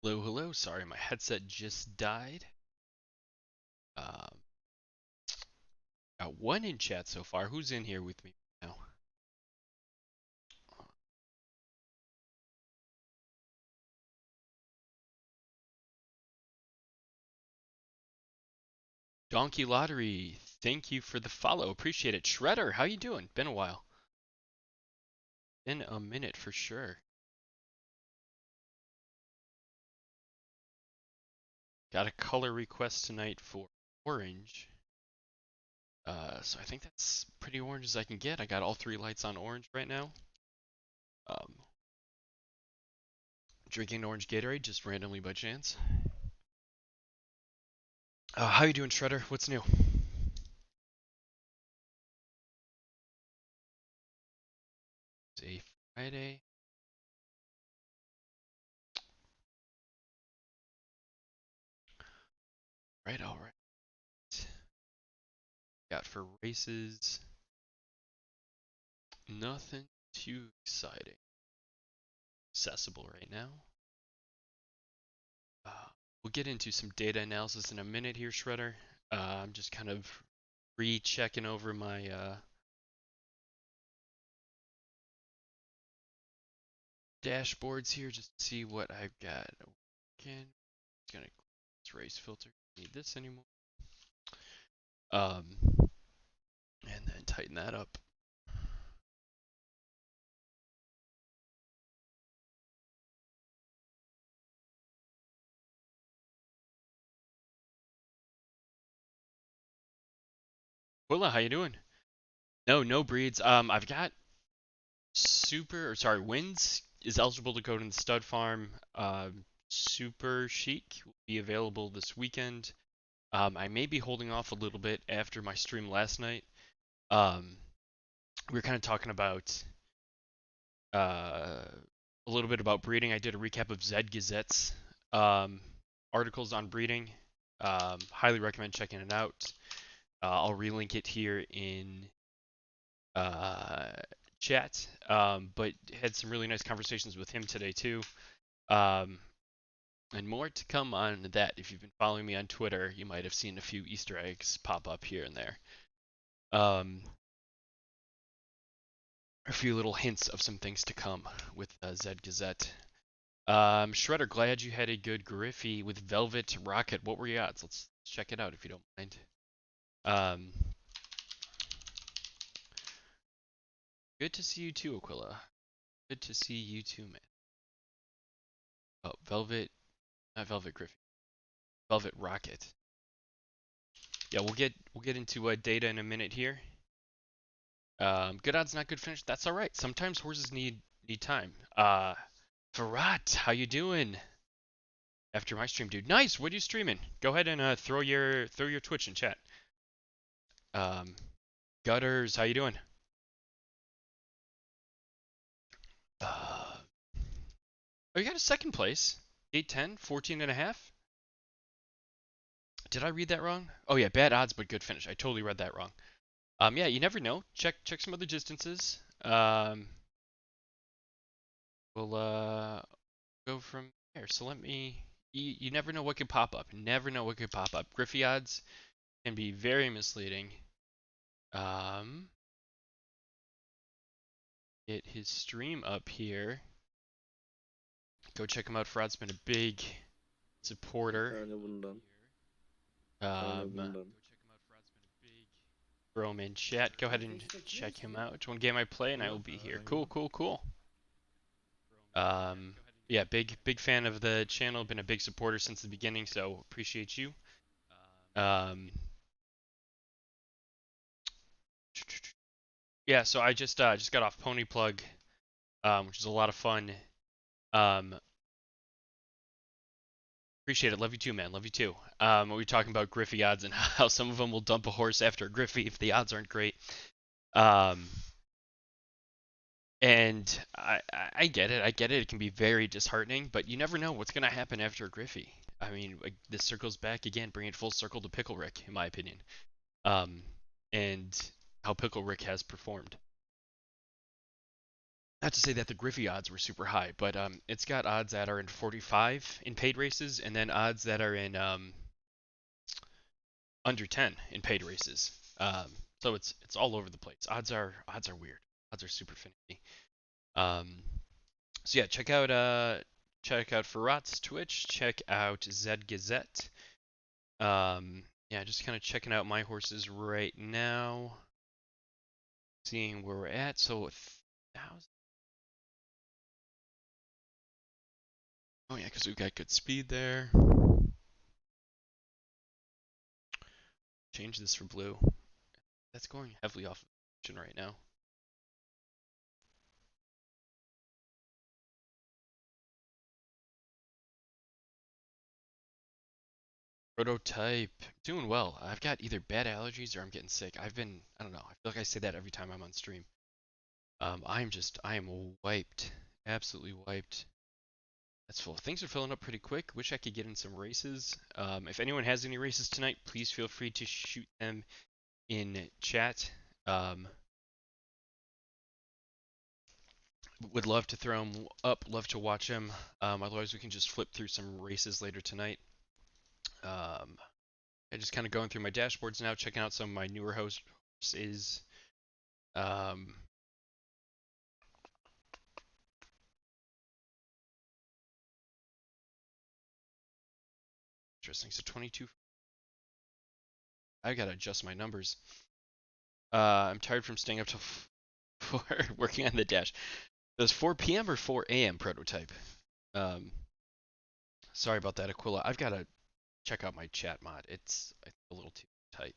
Hello, hello. Sorry, my headset just died. Um, got one in chat so far. Who's in here with me now? Donkey Lottery, thank you for the follow. Appreciate it. Shredder, how you doing? Been a while. Been a minute for sure. Got a color request tonight for orange. So I think that's pretty orange as I can get. I got all three lights on orange right now. Um, Drinking orange Gatorade just randomly by chance. How you doing, Shredder? What's new? It's a Friday. Right, all right. Got for races. Nothing too exciting. Accessible right now. We'll get into some data analysis in a minute here, Shredder. I'm just kind of re-checking over my dashboards here just to see what I've got. Again, it's gonna this race filter. Don't need this anymore. Um, and then tighten that up. Willa, how you doing? No breeds. I've got Wins is eligible to go to the stud farm. Super Chic will be available this weekend. I may be holding off a little bit after my stream last night. We were kind of talking about a little bit about breeding. I did a recap of Zed Gazette's articles on breeding. Highly recommend checking it out. I'll relink it here in chat. But had some really nice conversations with him today too. And more to come on that. If you've been following me on Twitter, you might have seen a few Easter eggs pop up here and there. A few little hints of some things to come with Zed Gazette. Shredder, glad you had a good Griffey with Velvet Rocket. What were your odds? Let's check it out if you don't mind. Good to see you too, Aquila. Good to see you too, man. Oh, not Velvet Griffey. Velvet Rocket. Yeah, we'll get into data in a minute here. Good odds, not good finish. That's all right. Sometimes horses need time. Farrat, how you doing? After my stream, dude. Nice. What are you streaming? Go ahead and throw your Twitch in chat. Gutters, how you doing? Oh, you got a second place. 8-10, 14 and a half. Did I read that wrong? Oh yeah, bad odds but good finish. I totally read that wrong. Yeah, you never know. Check some other distances. We'll go from there. So let me. You never know what could pop up. Never know what could pop up. Griffey odds can be very misleading. Get his stream up here. Go check him out. Fraud's been a big supporter. Throw him in chat. Go ahead and check him out. One game I play and I will be here. Cool. Yeah, big fan of the channel. Been a big supporter since the beginning, so appreciate you. Yeah, so I just got off Pony Plug, which is a lot of fun. Appreciate it. Love you too, man. Love you too. We were talking about Griffey odds and how some of them will dump a horse after a Griffey if the odds aren't great. And I get it. I get it. It can be very disheartening, but you never know what's going to happen after a Griffey. I mean, like, this circles back again, bringing it full circle to Pickle Rick, in my opinion. And how Pickle Rick has performed. not to say that the Griffey odds were super high, but it's got odds that are in 45 in paid races, and then odds that are in under 10 in paid races. So it's all over the place. Odds are weird. Odds are super finicky. So yeah, check out Farrat's Twitch. Check out Zed Gazette. Yeah, just kind of checking out my horses right now, seeing where we're at. So 1,000. Oh yeah, because we've got good speed there. Change this for blue. That's going heavily off of right now. Prototype. Doing well. I've got either bad allergies or I'm getting sick. I don't know. I feel like I say that every time I'm on stream. I am wiped. Absolutely wiped. That's full. Things are filling up pretty quick. Wish I could get in some races. If anyone has any races tonight, please feel free to shoot them in chat. Would love to throw them up. Love to watch them. Otherwise, we can just flip through some races later tonight. I'm just kind of going through my dashboards now, checking out some of my newer horses. Interesting. So 22. I gotta adjust my numbers. I'm tired from staying up till 4 working on the dash. It was 4 p.m. or 4 a.m. prototype. Sorry about that, Aquila. I've got to check out my chat mod. It's a little too tight.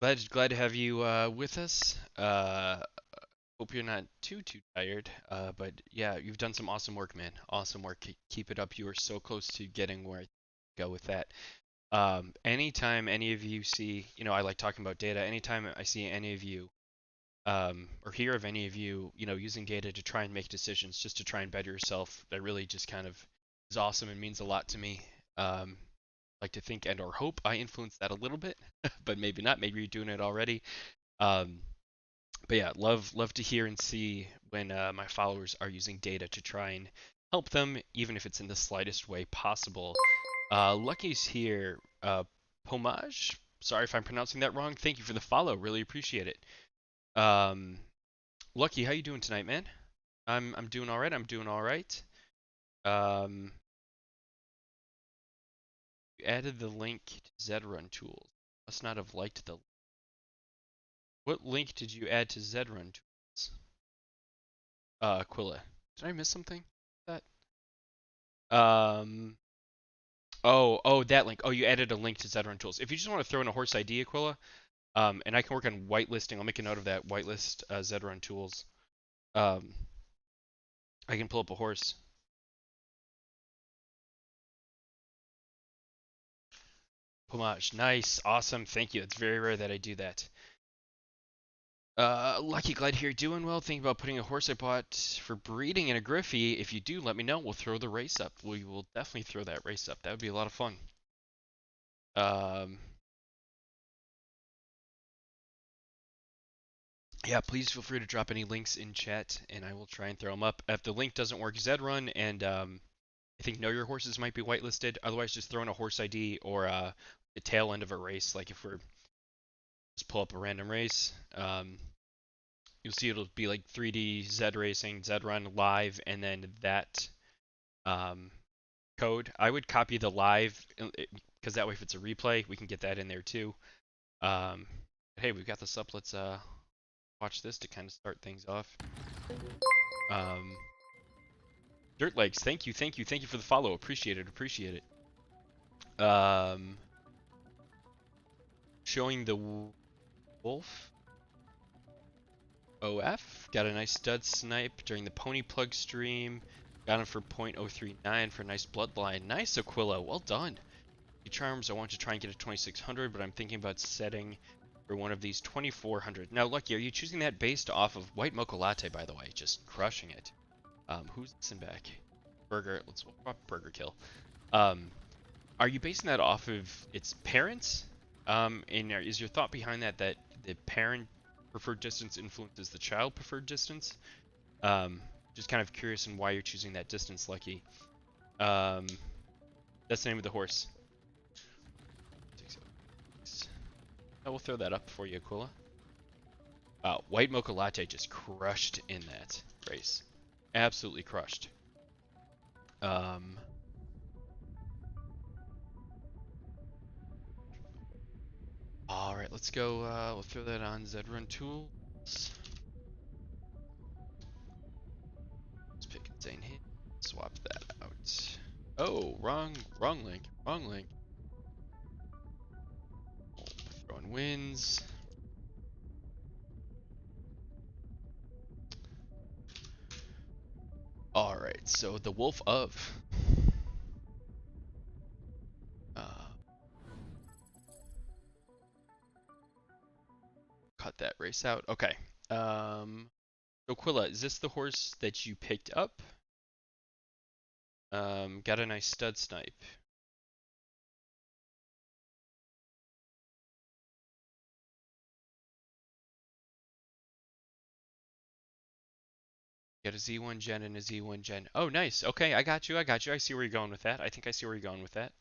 Glad to have you with us. Hope you're not too tired. But yeah, you've done some awesome work, man. Awesome work. Keep it up. You are so close to getting where I go with that. Anytime any of you see, I like talking about data. Anytime I see any of you or hear of any of you, using data to try and make decisions, just to try and better yourself, that really just kind of is awesome and means a lot to me. Like to think and or hope I influence that a little bit, but maybe not. Maybe you're doing it already. But yeah, love to hear and see when my followers are using data to try and help them, even if it's in the slightest way possible. Lucky's here. Pomage. Sorry if I'm pronouncing that wrong. Thank you for the follow. Really appreciate it. Lucky, how you doing tonight, man? I'm doing all right. I'm doing all right. You added the link to ZED RUN tools. Must not have liked the. What link did you add to ZED RUN tools? Aquila. Did I miss something? That. Oh, that link. Oh, you added a link to ZED RUN tools. If you just want to throw in a horse ID, Aquila, and I can work on whitelisting. I'll make a note of that. Whitelist ZED RUN tools. I can pull up a horse. Pomage. Nice. Awesome. Thank you. It's very rare that I do that. Lucky, glad to hear you're doing well. Thinking about putting a horse I bought for breeding in a Griffey. If you do, let me know. We'll throw the race up. We will definitely throw that race up. That would be a lot of fun. Yeah, please feel free to drop any links in chat, and I will try and throw them up. If the link doesn't work, ZED RUN, and I think Know Your Horses might be whitelisted. Otherwise, just throw in a horse ID or the tail end of a race. Like if we're just pull up a random race. You'll see it'll be like 3D Zed Racing, Zed Run live, and then that code. I would copy the live because that way, if it's a replay, we can get that in there too. Hey, we've got this up. Let's watch this to kind of start things off. Dirt Legs, thank you for the follow. Appreciate it. Showing the wolf. OF. Got a nice stud snipe during the pony plug stream. Got him for 0.039 for a nice bloodline. Nice, Aquila. Well done. The charms, I want to try and get a 2600, but I'm thinking about setting for one of these 2400. Now, Lucky, are you choosing that based off of White Mocha Latte, by the way? Just crushing it. Who's this in back? Burger. Let's swap Burger Kill. Are you basing that off of its parents? And is your thought behind that the parent preferred distance influences the child preferred distance? Just kind of curious on why you're choosing that distance, Lucky. Um, that's the name of the horse. 606. I will throw that up for you, Aquila. White Mocha Latte just crushed in that race. Absolutely crushed. Alright, let's go. We'll throw that on ZED RUN Tools. Let's pick Insane Hit. Swap that out. Oh, wrong link. Wrong link. Throwing wins. Alright, so the Wolf of. Cut that race out. Okay. Aquila, is this the horse that you picked up? Got a nice stud snipe. Got a Z1 gen and a Z1 gen. Oh, nice. Okay, I got you. I got you. I see where you're going with that. I think I see where you're going with that.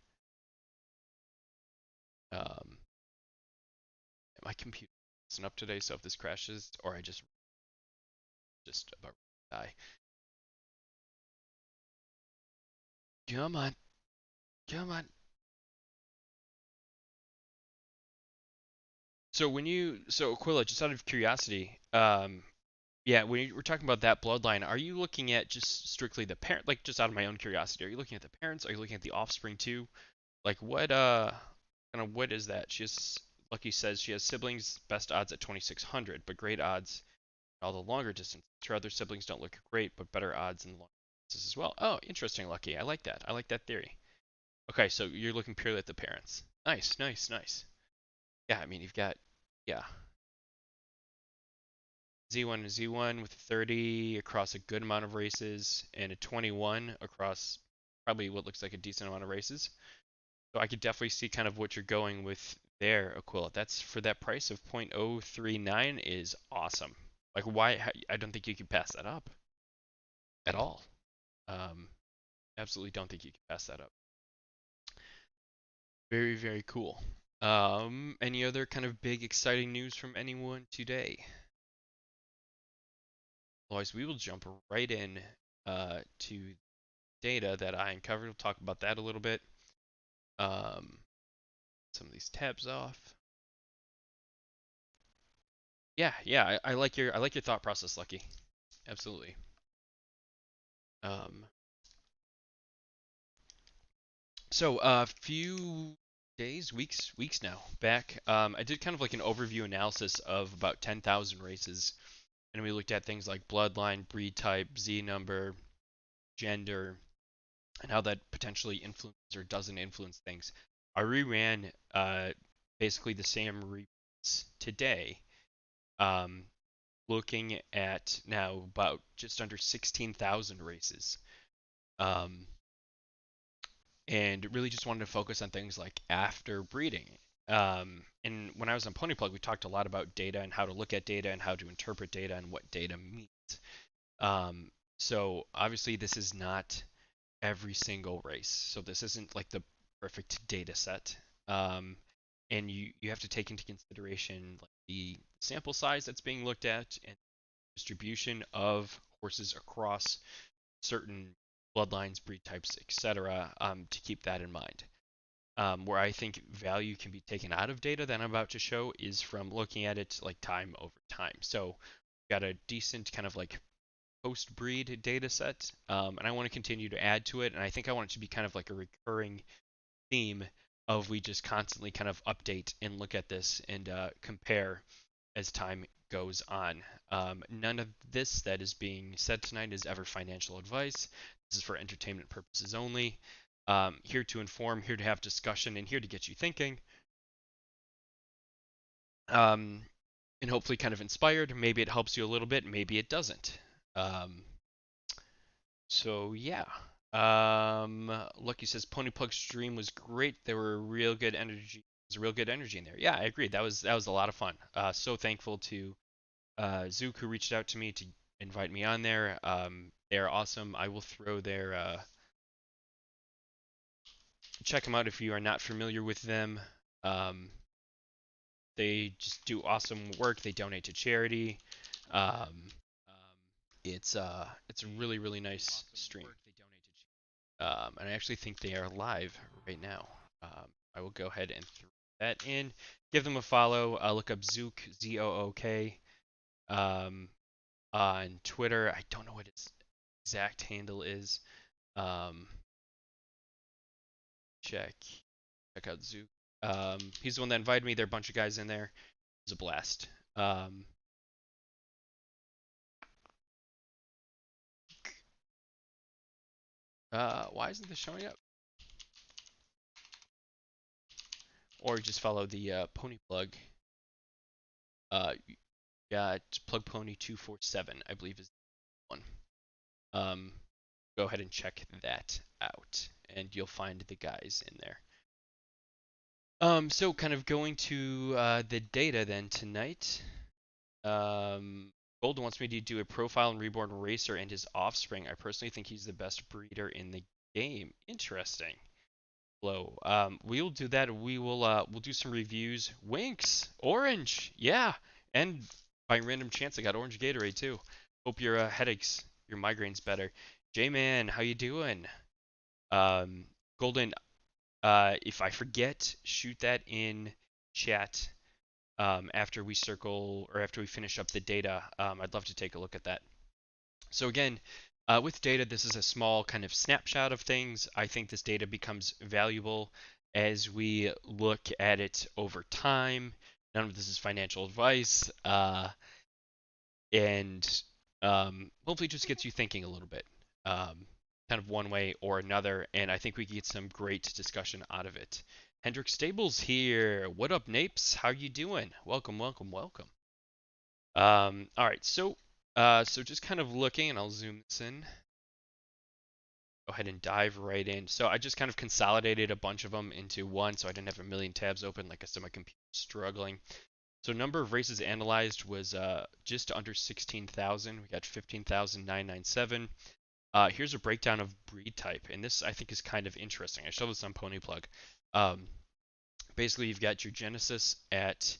My computer isn't up today, so if this crashes or I just about die. Come on. Come on. So Aquila, just out of curiosity, yeah, when you were talking about that bloodline, are you looking at just strictly the parent, like just out of my own curiosity, are you looking at the parents? Are you looking at the offspring too? Like what kind of what is that? Lucky says she has siblings, best odds at 2600, but great odds all the longer distance. Her other siblings don't look great, but better odds in the long distances as well. Oh, interesting, Lucky. I like that. I like that theory. Okay, so you're looking purely at the parents. Nice, nice, nice. Yeah, I mean you've got yeah. Z1 and Z1 with a 30 across a good amount of races and a 21 across probably what looks like a decent amount of races. So I could definitely see kind of what you're going with there, Aquila. That's for that price of 0.039 is awesome. Like why I don't think you could pass that up at all. Um, absolutely don't think you could pass that up. Very, very cool. Any other kind of big exciting news from anyone today? Otherwise, we will jump right in to data that I uncovered. We'll talk about that a little bit. Some of these tabs off. Yeah, yeah, I like your thought process, Lucky. Absolutely. Um, so a few days, weeks now back, I did kind of like an overview analysis of about 10,000 races, and we looked at things like bloodline, breed type, Z number, gender, and how that potentially influences or doesn't influence things. I reran basically the same repeats today, um, looking at now about just under 16,000 races. Um, and really just wanted to focus on things like after breeding. And when I was on PonyPlug, we talked a lot about data and how to look at data and how to interpret data and what data means. So obviously this is not every single race. So this isn't like the perfect data set. And you have to take into consideration like the sample size that's being looked at and distribution of horses across certain bloodlines, breed types, etc., to keep that in mind. Where I think value can be taken out of data that I'm about to show is from looking at it like time over time. So got a decent kind of like post-breed data set, and I want to continue to add to it. And I think I want it to be kind of like a recurring theme of we just constantly kind of update and look at this and compare as time goes on. None of this that is being said tonight is ever financial advice. This is for entertainment purposes only. Here to inform, here to have discussion, and here to get you thinking. And hopefully kind of inspired. Maybe it helps you a little bit, maybe it doesn't. So yeah. Lucky says Ponyplug stream was great. There were real good energy. There's real good energy in there. Yeah, I agree. That was a lot of fun. So thankful to Zook who reached out to me to invite me on there. They're awesome. I will throw their check them out if you are not familiar with them. Um, they just do awesome work. They donate to charity. Um, it's a really nice stream. And I actually think they are live right now. I will go ahead and throw that in. Give them a follow. Look up Zook, ZOOK, on Twitter. I don't know what its exact handle is. Um, check out Zook. He's the one that invited me. There are a bunch of guys in there. It was a blast. Why isn't this showing up? Or just follow the pony plug. Yeah, plug pony 247, I believe is the one. Go ahead and check that out, and you'll find the guys in there. So kind of going to the data then tonight. Golden wants me to do a profile on Reborn Racer and his offspring. I personally think he's the best breeder in the game. Interesting. Hello. We will do that. We'll do some reviews. Winks, orange, yeah, and by random chance I got orange Gatorade too. Hope your headaches, your migraines better. J-Man, how you doing? Um, Golden, if I forget, shoot that in chat after we circle or after we finish up the data. I'd love to take a look at that. So again, with data, this is a small kind of snapshot of things. I think this data becomes valuable as we look at it over time. None of this is financial advice, and hopefully just gets you thinking a little bit, kind of one way or another. And I think we can get some great discussion out of it. Hendrik Stables here. What up, Napes? How you doing? Welcome. All right, so just kind of looking, and I'll zoom this in. Go ahead and dive right in. So I just kind of consolidated a bunch of them into one, so I didn't have a million tabs open. Like I said, my computer's struggling. So number of races analyzed was just under 16,000. We got 15,997. Here's a breakdown of breed type, and this I think is kind of interesting. I showed this on PonyPlug. Basically, you've got your Genesis at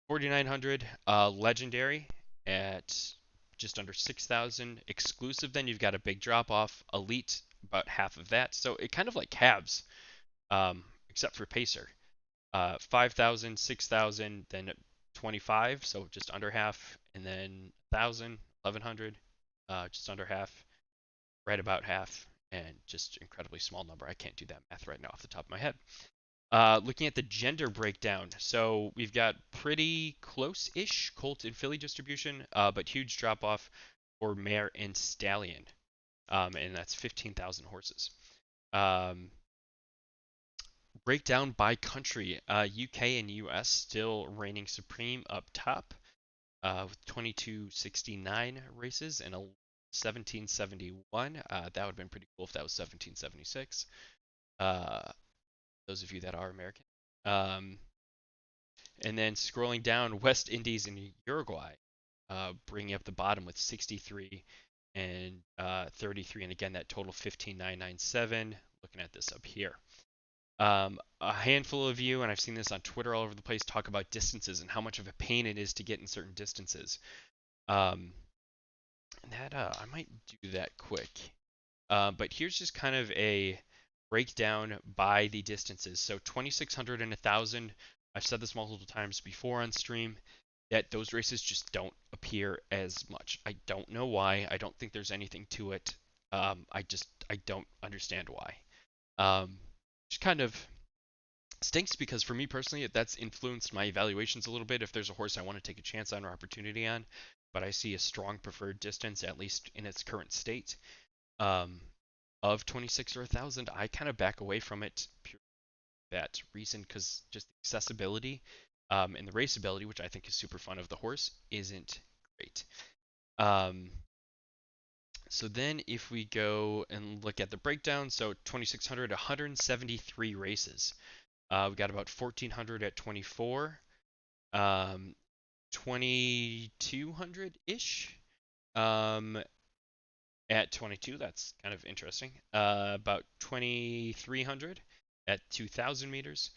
4,900, Legendary at just under 6,000, Exclusive. Then you've got a big drop off, Elite about half of that. So it kind of like halves, except for Pacer. 5,000, 6,000, then 25, so just under half, and then 1,000, 1,100, just under half, right about half, and just incredibly small number. I can't do that math right now off the top of my head. Looking at the gender breakdown, so we've got pretty close-ish colt and filly distribution, but huge drop-off for mare and stallion, and that's 15,000 horses. Breakdown by country, UK and US still reigning supreme up top, with 2269 races and 1771. That would have been pretty cool if that was 1776. Those of you that are American. And then scrolling down, West Indies and Uruguay, bringing up the bottom with 63 and 33, and again that total 15,997. Looking at this up here. A handful of you, and I've seen this on Twitter all over the place, talk about distances and how much of a pain it is to get in certain distances. And that I might do that quick. But here's just kind of a breakdown by the distances. So 2,600 and 1,000. I've said this multiple times before on stream that those races just don't appear as much. I don't know why. I don't think there's anything to it. I don't understand why. Just kind of stinks because for me personally, that's influenced my evaluations a little bit. If there's a horse I want to take a chance on or opportunity on, but I see a strong preferred distance, at least in its current state, of 26 or 1,000, I kind of back away from it purely for that reason, because just the accessibility and the raceability, which I think is super fun of the horse, isn't great. So then if we go and look at the breakdown, so 2,600, 173 races. We got about 1,400 at 24, 2,200-ish At 22, that's kind of interesting. About 2300 at 2000 meters.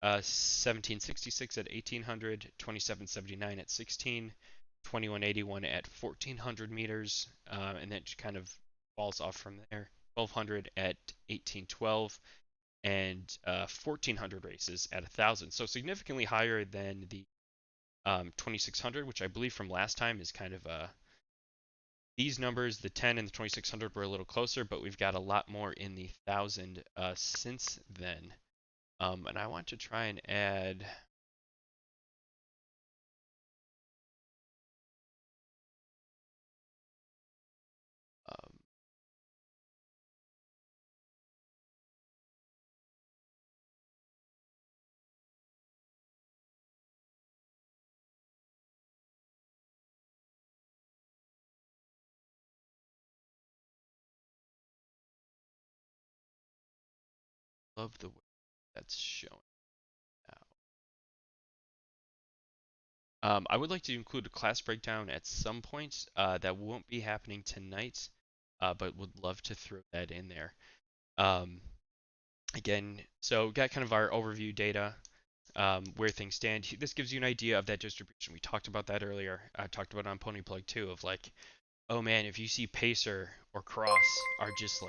1766 at 1800, 2779 at 16, 2181 at 1400 meters, and then it kind of falls off from there. 1200 at 1812, and 1400 races at 1000. So significantly higher than the 2600, which I believe from last time is kind of these numbers, the 10 and the 2600 were a little closer, but we've got a lot more in the 1000 since then. And I want to try and add. Um, love the way that's showing now. I would like to include a class breakdown at some point. That won't be happening tonight, but would love to throw that in there. Um, Again, so got kind of our overview data, where things stand. This gives you an idea of that distribution. We talked about that earlier. I talked about it on Pony Plug too, of like, oh man, if you see Pacer or Cross are just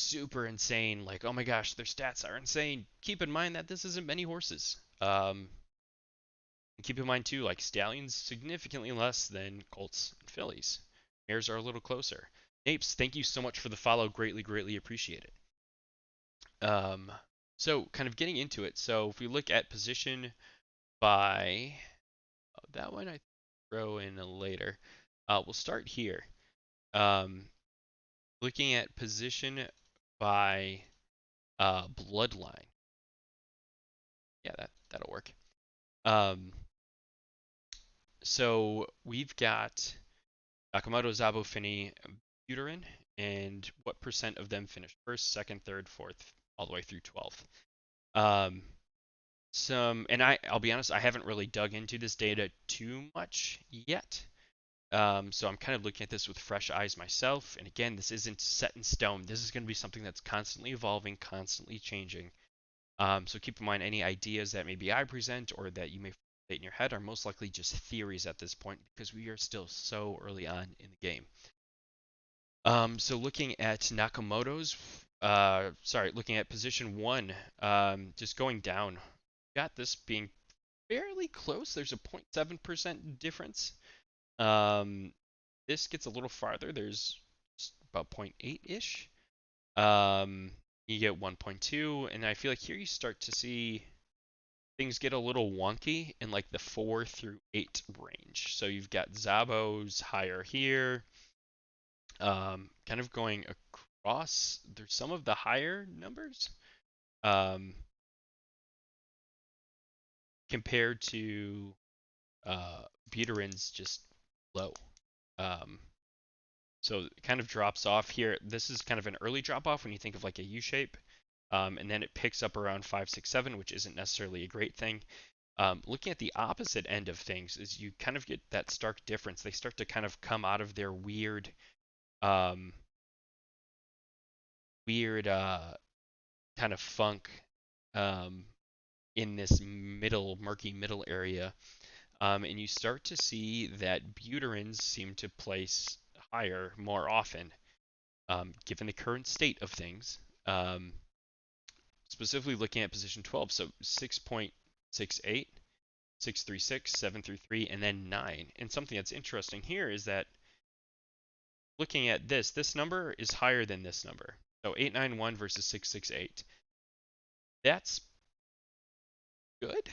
super insane, like, oh my gosh, their stats are insane. Keep in mind that this isn't many horses. And keep in mind too, like Stallions significantly less than Colts and Fillies. Mares are a little closer. Apes, thank you so much for the follow. Greatly, greatly appreciate it. So kind of getting into it. So if we look at position by that one, I throw in later. We'll start here. Um, Looking at position by bloodline. Yeah, that'll work. Um, so we've got Nakamoto, Zabo, Finney, Buterin, and what percent of them finished first, second, third, fourth, all the way through 12th. Um, and I'll be honest, I haven't really dug into this data too much yet. So I'm kind of looking at this with fresh eyes myself. And again, this isn't set in stone. This is going to be something that's constantly evolving, constantly changing. So keep in mind any ideas that maybe I present or that you may formulate in your head are most likely just theories at this point because we are still so early on in the game. So looking at Nakamoto's, looking at position one, just going down, got this being fairly close. There's a 0.7% difference. This gets a little farther. There's about 0.8-ish. You get 1.2, and I feel like here you start to see things get a little wonky in like the 4 through 8 range. So you've got Zabo's higher here, kind of going across. There's some of the higher numbers um, compared to Buterin's just low. Um, so it kind of drops off here. This is kind of an early drop off when you think of like a U shape. And then it picks up around 5, 6, 7, which isn't necessarily a great thing. Looking at the opposite end of things is you kind of get that stark difference. They start to kind of come out of their um, weird kind of funk um, in this murky middle area, and you start to see that Buterins seem to place higher more often, given the current state of things. Specifically looking at position 12, so 6.68, 636, 733, and then 9. And something that's interesting here is that looking at this number is higher than this number. So 891 versus 668. That's good,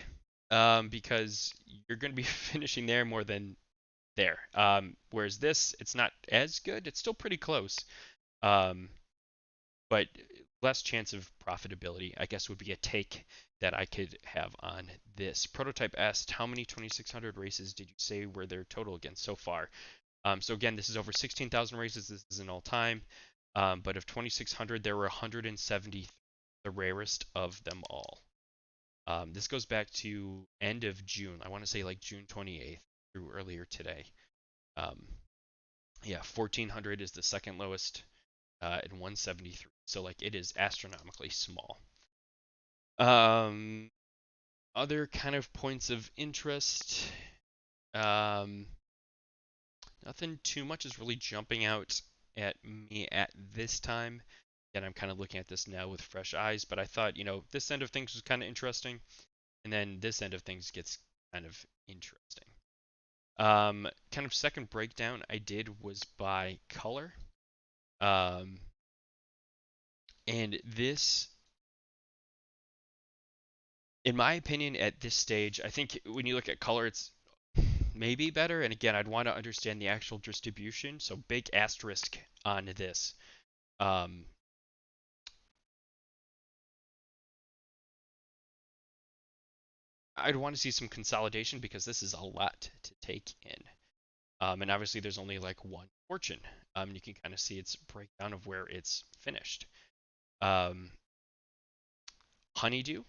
because you're going to be finishing there more than there. Whereas this, it's not as good. It's still pretty close, um, but less chance of profitability, I guess, would be a take that I could have on this. Prototype asked, how many 2600 races did you say were their total again so far? So again, this is over 16,000 races. This is an all-time. But of 2600, there were 170, the rarest of them all. This goes back to end of June. I want to say like June 28th through earlier today. Yeah, 1400 is the second lowest, and 173. So like it is astronomically small. Other kind of points of interest. Um, Nothing too much is really jumping out at me at this time. And I'm kind of looking at this now with fresh eyes, but I thought, this end of things was kind of interesting, and then this end of things gets kind of interesting. Kind of second breakdown I did was by color. Um, and this, in my opinion, at this stage, I think when you look at color, it's maybe better. And again, I'd want to understand the actual distribution. So big asterisk on this. Um, I'd want to see some consolidation because this is a lot to take in. And obviously, there's only like one fortune. You can kind of see its breakdown of where it's finished. Um, Honeydew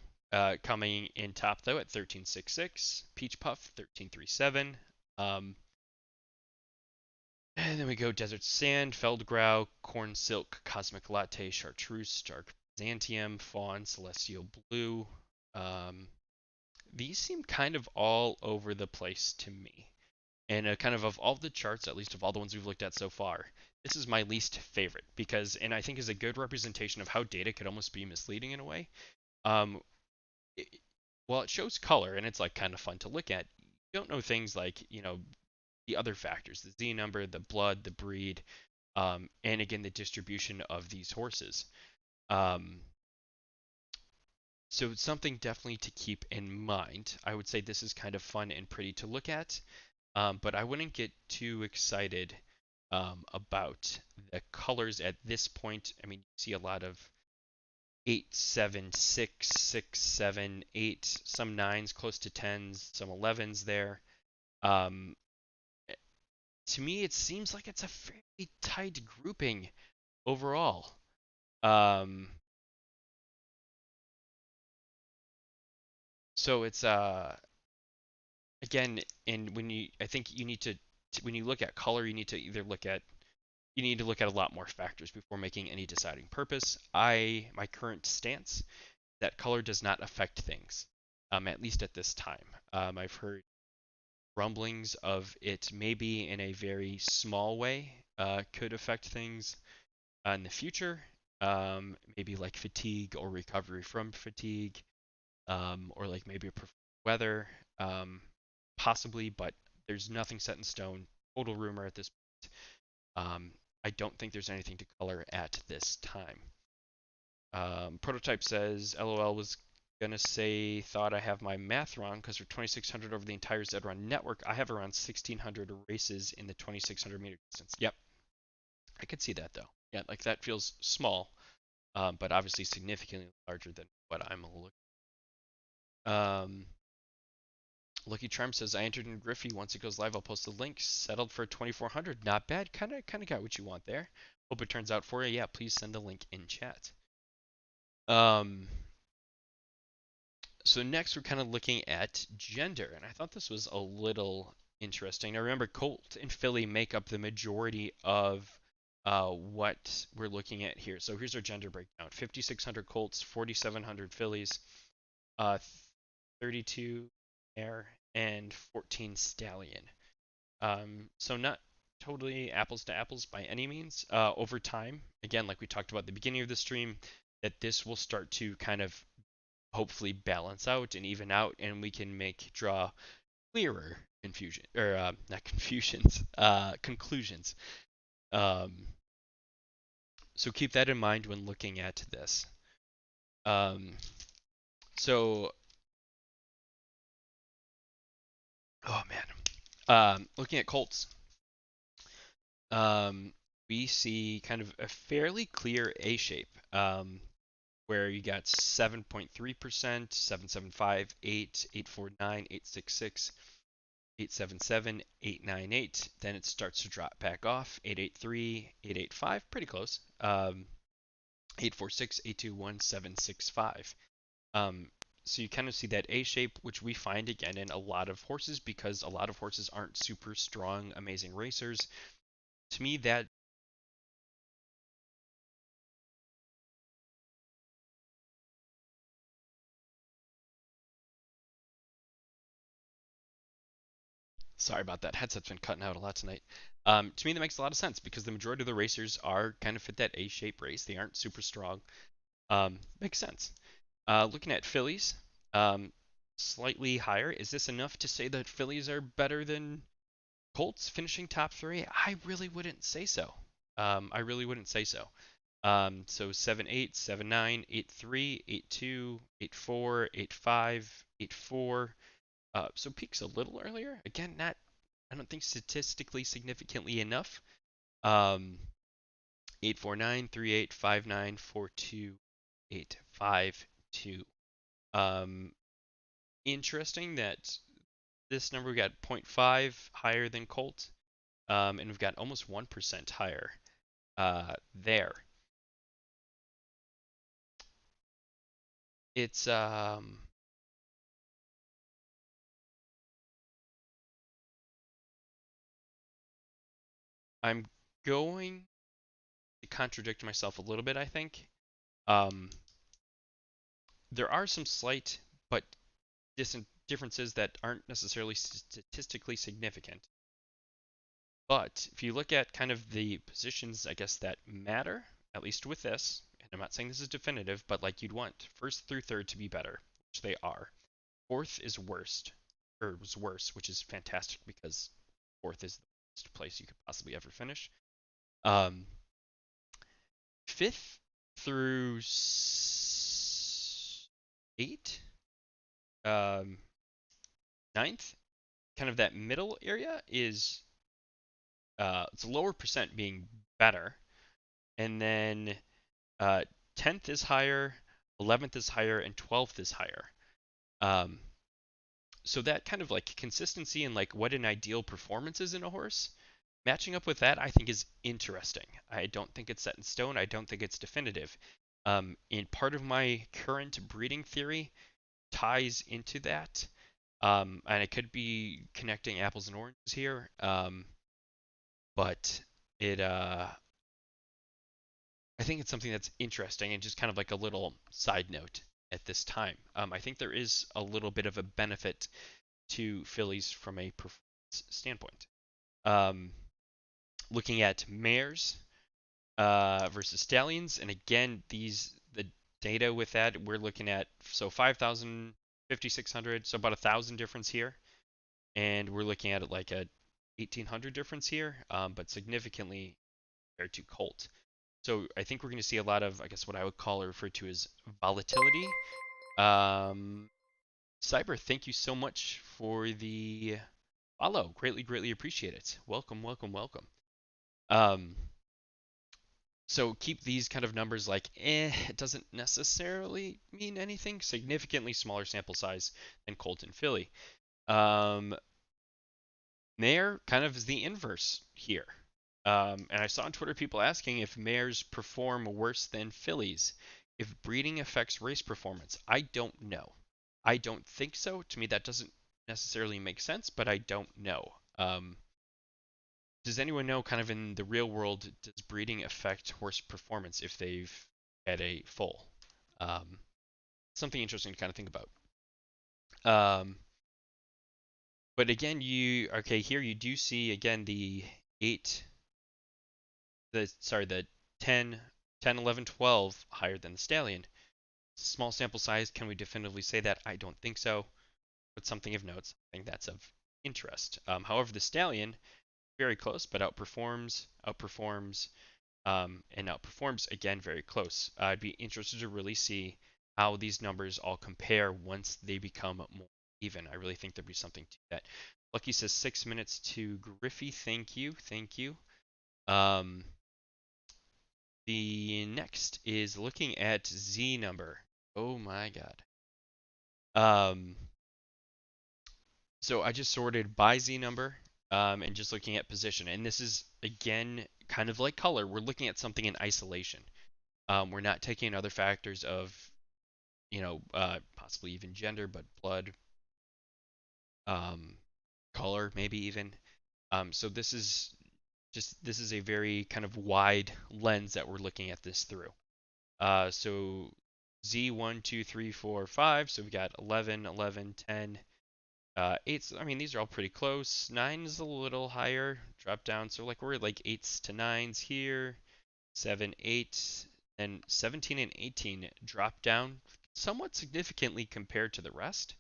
coming in top though at 1366. Peach Puff 1337. And then we go Desert Sand, Feldgrau, Corn Silk, Cosmic Latte, Chartreuse, Dark Byzantium, Fawn, Celestial Blue. Um, these seem kind of all over the place to me. And kind of all the charts, at least of all the ones we've looked at so far, this is my least favorite because, and I think is a good representation of how data could almost be misleading in a way. Um, it, Well, it shows color and it's like kind of fun to look at. You don't know things like, the other factors, the Z number, the blood, the breed, and again, the distribution of these horses. Um, so it's something definitely to keep in mind. I would say this is kind of fun and pretty to look at, but I wouldn't get too excited about the colors at this point. I mean, you see a lot of 8, 7, 6, 6, 7, 8, some 9s, close to 10s, some 11s there. Um, to me, it seems like it's a fairly tight grouping overall. Um, so it's again, and I think you need to when you look at color, you need to either look at a lot more factors before making any deciding purpose. My current stance that color does not affect things, at least at this time. I've heard rumblings of it maybe in a very small way could affect things in the future, maybe like fatigue or recovery from fatigue, or like maybe weather, possibly, but there's nothing set in stone. Total rumor at this point. I don't think there's anything to color at this time. Prototype says, LOL was gonna say, thought I have my math wrong because for 2600 over the entire ZED RUN network, I have around 1600 races in the 2600 meter distance. Yep, I could see that though. Yeah, like that feels small, but obviously significantly larger than what I'm looking. Lucky Charm says I entered in Griffey. Once it goes live, I'll post the link. Settled for 2400. Not bad. Kind of got what you want there. Hope it turns out for you. Yeah, please send a link in chat. Um, so next we're kind of looking at gender, and I thought this was a little interesting. Now remember, Colt and Philly make up the majority of what we're looking at here. So here's our gender breakdown: 5,600 Colts, 4,700 Phillies, uh, 32 Air, and 14 Stallion. So not totally apples to apples by any means. Over time, again, like we talked about at the beginning of the stream, that this will start to kind of hopefully balance out and even out, and we can draw clearer confusion or not confusions, conclusions. Um, so keep that in mind when looking at this. Um, so, oh man, looking at Colts, um, we see kind of a fairly clear A shape. Where you got 7.3%, 775, 8, 849, 866, 877, 898. Then it starts to drop back off. 883, 885, pretty close. 846, 821, 765. So you kind of see that A shape, which we find again in a lot of horses because a lot of horses aren't super strong, amazing racers. To me, that sorry about that. Headset's been cutting out a lot tonight. To me, that makes a lot of sense because the majority of the racers are kind of fit that A shape race. They aren't super strong. Makes sense. Looking at fillies, slightly higher. Is this enough to say that fillies are better than Colts finishing top three? I really wouldn't say so. I really wouldn't say so. So 7-8, 7-9, 8-3, 8-2, 8-4, 8-5, 8-4. So peaks a little earlier. Again, not I don't think statistically significantly enough. Um, 8-4-9, 3-8, 5-9, 4-2, 8-5-2. Interesting that this number we got zero point 0.5 higher than Colt, and we've got almost 1% higher there. It's I'm going to contradict myself a little bit, I think. Um, there are some slight but differences that aren't necessarily statistically significant. But if you look at kind of the positions, I guess, that matter, at least with this, and I'm not saying this is definitive, but like you'd want first through third to be better, which they are. Fourth is worst, or was worse, which is fantastic because fourth is the worst place you could possibly ever finish. Um, fifth through eight, um, ninth, kind of that middle area is it's a lower percent being better, and then 10th is higher, 11th is higher, and 12th is higher. Um, so that kind of like consistency and like what an ideal performance is in a horse, matching up with that, I think is interesting. I don't think it's set in stone. I don't think it's definitive. And part of my current breeding theory ties into that. And I could be connecting apples and oranges here. But it I think it's something that's interesting and just kind of like a little side note at this time. I think there is a little bit of a benefit to fillies from a performance standpoint. Um, Looking at mares versus stallions, and again, the data with that we're looking at so 5,000, 5,600, so about 1,000 difference here, and we're looking at it like a 1,800 difference here, but significantly compared to Colt. So I think we're going to see a lot of, I guess, what I would call or refer to as volatility. Um, Cyber, thank you so much for the follow. Greatly, greatly appreciate it. Welcome, welcome, welcome. Um, so keep these kind of numbers like it doesn't necessarily mean anything. Significantly smaller sample size than Colt and Philly. Um, Mare kind of is the inverse here. And I saw on Twitter people asking if mares perform worse than fillies, if breeding affects race performance. I don't know. I don't think so. To me, that doesn't necessarily make sense, but I don't know. Does anyone know, kind of in the real world, does breeding affect horse performance if they've had a foal? Um, Something interesting to kind of think about. Um, but again, okay, here you do see again the 8 the 10, 10, 11, 12 higher than the stallion. Small sample size, can we definitively say that? I don't think so, but something of note. I think that's of interest. However, the stallion, very close, but outperforms, and outperforms again very close. I'd be interested to really see how these numbers all compare once they become more even. I really think there'd be something to that. Lucky says 6 minutes to Griffey. Thank you, thank you. The next is looking at Z number. Oh my god. Um, so I just sorted by Z number, and just looking at position. And this is again kind of like color. We're looking at something in isolation. We're not taking other factors of possibly even gender, but blood, um, color, maybe even. So this is a very kind of wide lens that we're looking at this through. So Z 1, 2, 3, 4, 5. So we got 11, 11, 10, 8s. I mean, these are all pretty close. 9 is a little higher. Drop down. So like we're like 8s to 9s here. 7, 8, and 17 and 18 drop down somewhat significantly compared to the rest.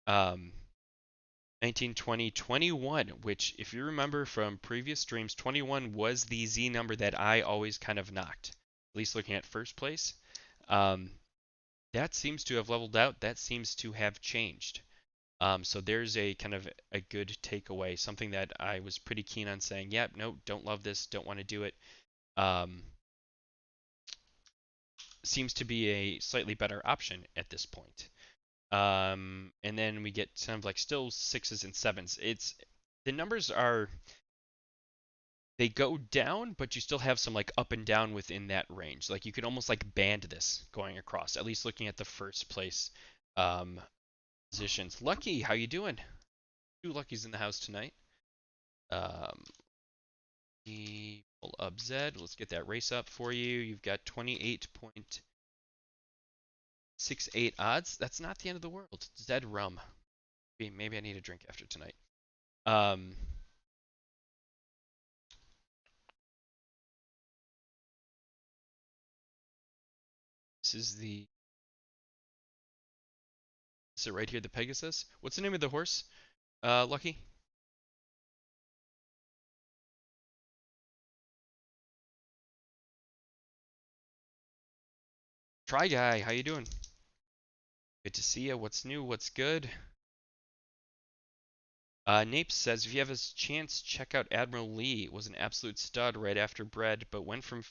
19, 20, 21, which if you remember from previous streams, 21 was the Z number that I always kind of knocked, at least looking at first place. Um, that seems to have leveled out. That seems to have changed. So there's a kind of a good takeaway, something that I was pretty keen on saying, yeah, no, don't love this, don't want to do it. Seems to be a slightly better option at this point. And then we get kind of like still 6s and 7s. The numbers are, they go down, but you still have some like up and down within that range. Like you could almost like band this going across, at least looking at the first place um, positions. Lucky, how you doing? 2 Luckies in the house tonight. Um, pull up Zed. Let's get that race up for you. You've got 28.68 odds. That's not the end of the world. Zed rum. Maybe I need a drink after tonight. Um, this is it right here, the Pegasus. What's the name of the horse, Lucky? Try Guy, how you doing? Good to see you. What's new? What's good? Nape says if you have a chance, check out Admiral Lee. It was an absolute stud right after Bred, but went from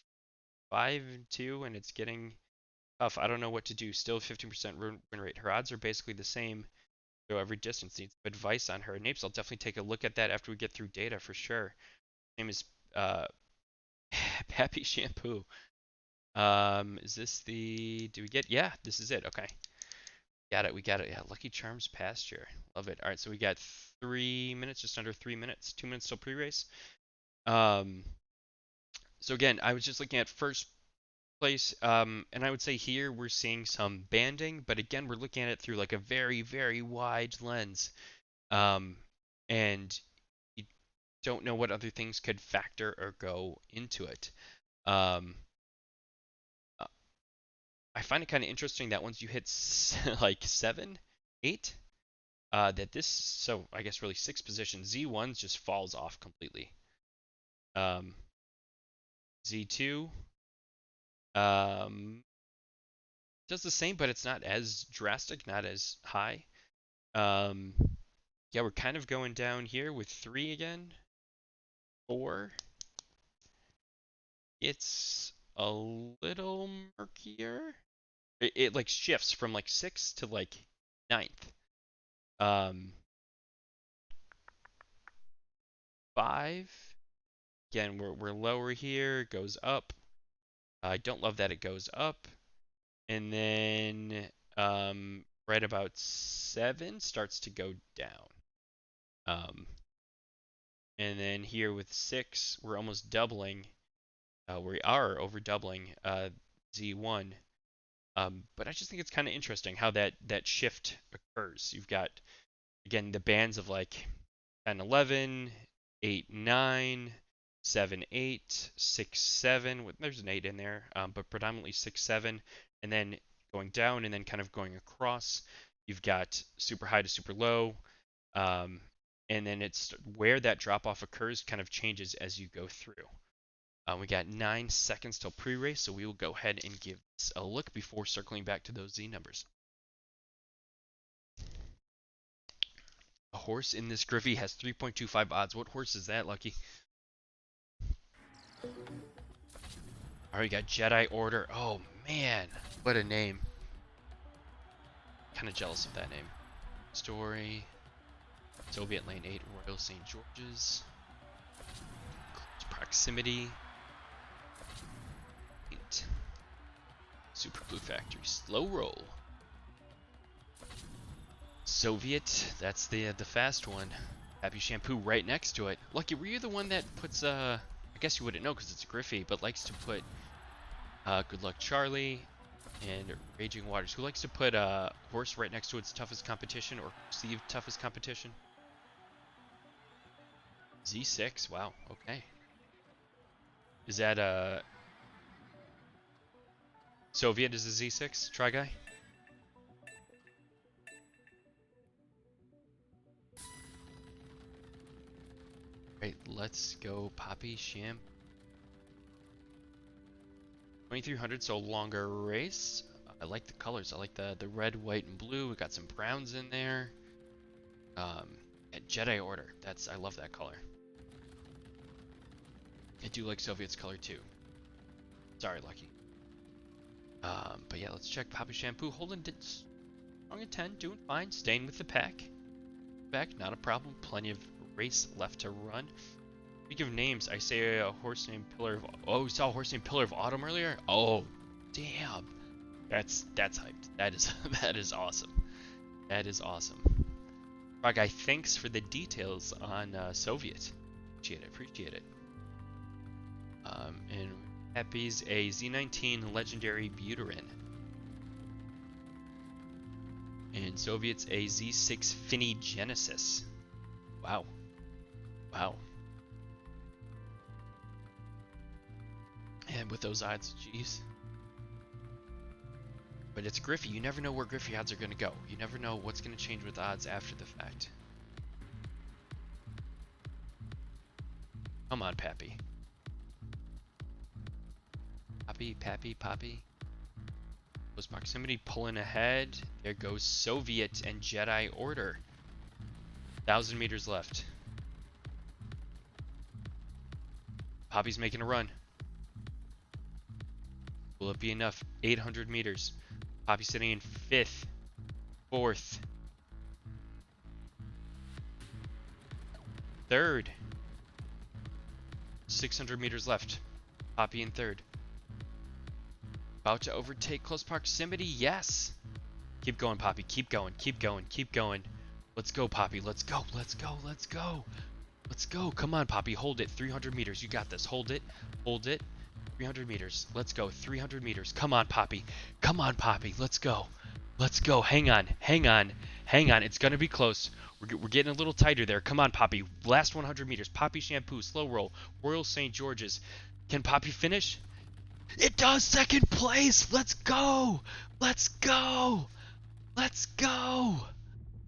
5-2, and it's getting tough. I don't know what to do. Still 15% win rate. Her odds are basically the same. So every distance needs advice on her. Napes, I'll definitely take a look at that after we get through data for sure. Name is Pappy Shampoo. Is this the? Do we get? Yeah, this is it. Okay, got it. We got it. Yeah, Lucky Charms pasture. Love it. All right, so we got 3 minutes, just under 3 minutes. 2 minutes till pre-race. Um, so again, I was just looking at first place, and I would say here we're seeing some banding, but again, we're looking at it through like a very, very wide lens. And you don't know what other things could factor or go into it. Um, uh, I find it kind of interesting that once you hit like 7, 8, that this, so I guess really 6 position, Z1 just falls off completely. Z2 um, does the same, but it's not as drastic, not as high. Um, yeah, we're kind of going down here with 3 again. 4. It's a little murkier. It like shifts from like 6 to like 9th. 5. Again, we're lower here. It goes up. I don't love that it goes up. And then right about 7 starts to go down. And then here with 6, we're almost doubling. We are over doubling Z1. But I just think it's kind of interesting how that shift occurs. You've got, again, the bands of like 10, 11, 8, 9, 7, 8, 6, 7. There's an 8 in there, but predominantly 6, 7. And then going down and then kind of going across. You've got super high to super low. And then it's where that drop off occurs kind of changes as you go through. We got 9 seconds till pre-race, so we will go ahead and give this a look before circling back to those Z numbers. A horse in this Griffey has 3.25 odds. What horse is that, Lucky? Alright, we got Jedi Order. Oh, man. What a name. Kind of jealous of that name. Story. Soviet Lane 8, Royal St. George's. Proximity. 8. Super Blue Factory. Slow roll. Soviet, that's the fast one. Happy Shampoo right next to it. Lucky, were you the one that puts I guess you wouldn't know because it's Griffey, but likes to put Good Luck Charlie and Raging Waters. Who likes to put horse right next to its toughest competition or perceived toughest competition? Z6. Wow. Okay. Is that Soviet is a Z6? Try guy. Right. Let's go. Poppy Sham. 2300, so longer race. I like the colors. I like the red, white, and blue. We got some browns in there. And Jedi Order. I love that color. I do like Soviet's color too. Sorry, Lucky. But yeah, let's check Poppy Shampoo. Holding strong at 10, doing fine. Staying with the pack. Not a problem. Plenty of race left to run. Speaking of names, I say a horse named Pillar of... Oh, we saw a horse named Pillar of Autumn earlier? Oh, damn. That's hyped. That is awesome. That is awesome. Frog Guy, thanks for the details on Soviet. Appreciate it. And Happy's a Z19 Legendary Buterin. And Soviet's a Z6 Finny Genesis. Wow. And with those odds, jeez. But it's Griffey. You never know where Griffey odds are going to go. You never know what's going to change with odds after the fact. Come on, Pappy. Poppy. Close proximity pulling ahead. There goes Soviet and Jedi Order. 1,000 meters left. Poppy's making a run. Will it be enough? 800 meters. Poppy sitting in 5th, 4th, 3rd. 600 meters left. Poppy in 3rd. About to overtake close proximity. Yes. Keep going, Poppy. Keep going. Let's go, Poppy. Let's go. Come on, Poppy. Hold it. 300 meters. You got this. Hold it. 300 meters. Let's go. 300 meters. Come on, Poppy. Let's go. Hang on. It's going to be close. We're getting a little tighter there. Come on, Poppy. Last 100 meters. Poppy Shampoo. Slow roll. Royal St. George's. Can Poppy finish? It does. 2nd place. Let's go.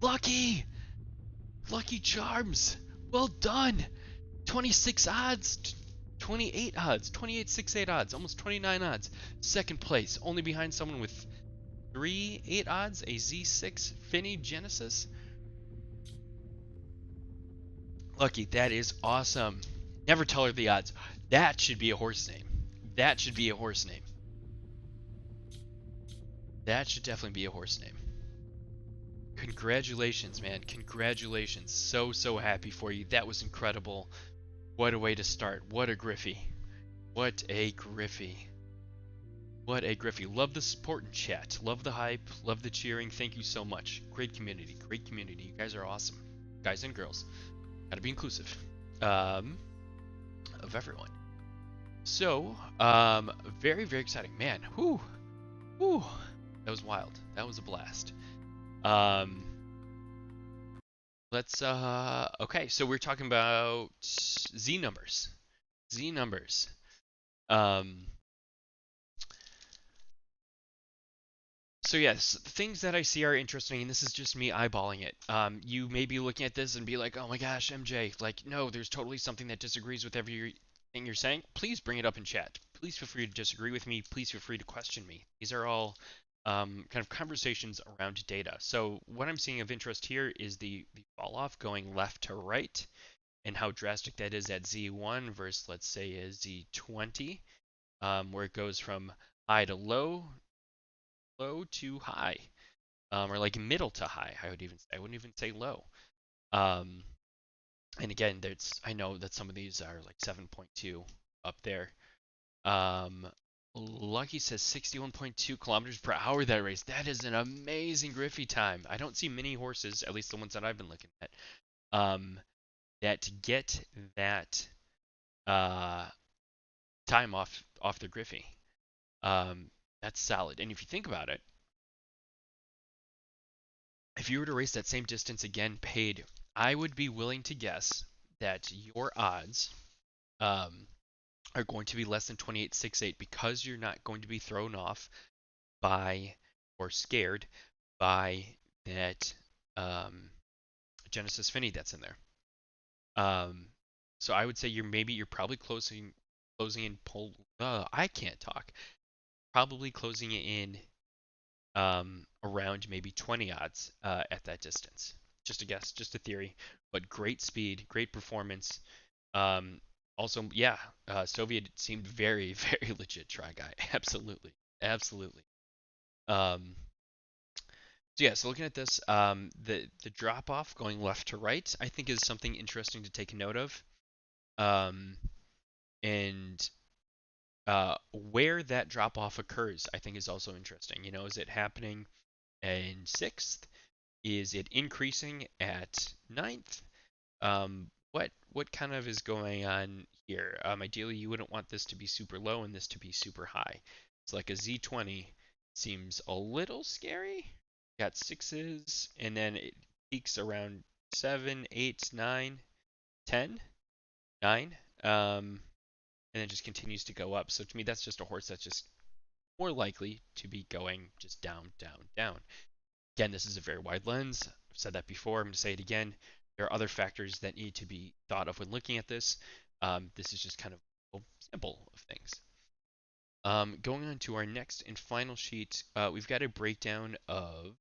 Lucky Charms. Well done. 26 odds. 28 odds. 28.68 odds. Almost 29 odds. 2nd place. Only behind someone with 3.8 odds. A Z6 Finny Genesis. Lucky. That is awesome. Never tell her the odds. That should be a horse name. That should definitely be a horse name. Congratulations, man. Congratulations. So happy for you. That was incredible. What a way to start. What a Griffey. Love the support and chat. Love the hype. Love the cheering. Thank you so much. Great community. You guys are awesome. Guys and girls. Gotta be inclusive. Of everyone. So, very exciting. Man, whew. That was wild. That was a blast. Okay, so we're talking about Z numbers. So yes, things that I see are interesting, and this is just me eyeballing it. You may be looking at this and be like, oh my gosh, MJ, like, no, there's totally something that disagrees with everything you're saying. Please bring it up in chat. Please feel free to disagree with me. Please feel free to question me. These are all kind of conversations around data. So what I'm seeing of interest here is the fall off going left to right and how drastic that is at Z1 versus, let's say, a Z20, where it goes from high to low to high, or like middle to high. I wouldn't even say low. And again, I know that some of these are like 7.2 up there. Lucky says 61.2 kilometers per hour that race. That is an amazing Griffey time. I don't see many horses, at least the ones that I've been looking at, um, that get that uh, time off the Griffey. That's solid. And if you think about it, if you were to race that same distance again paid, I would be willing to guess that your odds um, are going to be less than 28.68 because you're not going to be thrown off by or scared by that um, Genesis Finney that's in there. Um, so I would say you're probably closing in I can't talk. Probably closing it in around maybe 20 odds at that distance. Just a guess, just a theory, but great speed, great performance. Um, Also, yeah, Soviet seemed very, very legit try guy. Absolutely, absolutely. Um, so yeah, so looking at this, the drop off going left to right, I think is something interesting to take note of. Um, and Where that drop off occurs, I think is also interesting. You know, is it happening in sixth? Is it increasing at ninth? What kind of is going on here? Ideally, you wouldn't want this to be super low and this to be super high. It's like a Z20 seems a little scary. Got sixes, and then it peaks around 7, 8, 9, 10, 9, and then just continues to go up. So to me, that's just a horse that's just more likely to be going just down, down, down. Again, this is a very wide lens. I've said that before. I'm going to say it again. There are other factors that need to be thought of when looking at this. This is just kind of a sample of things. Going on to our next and final sheet, we've got a breakdown of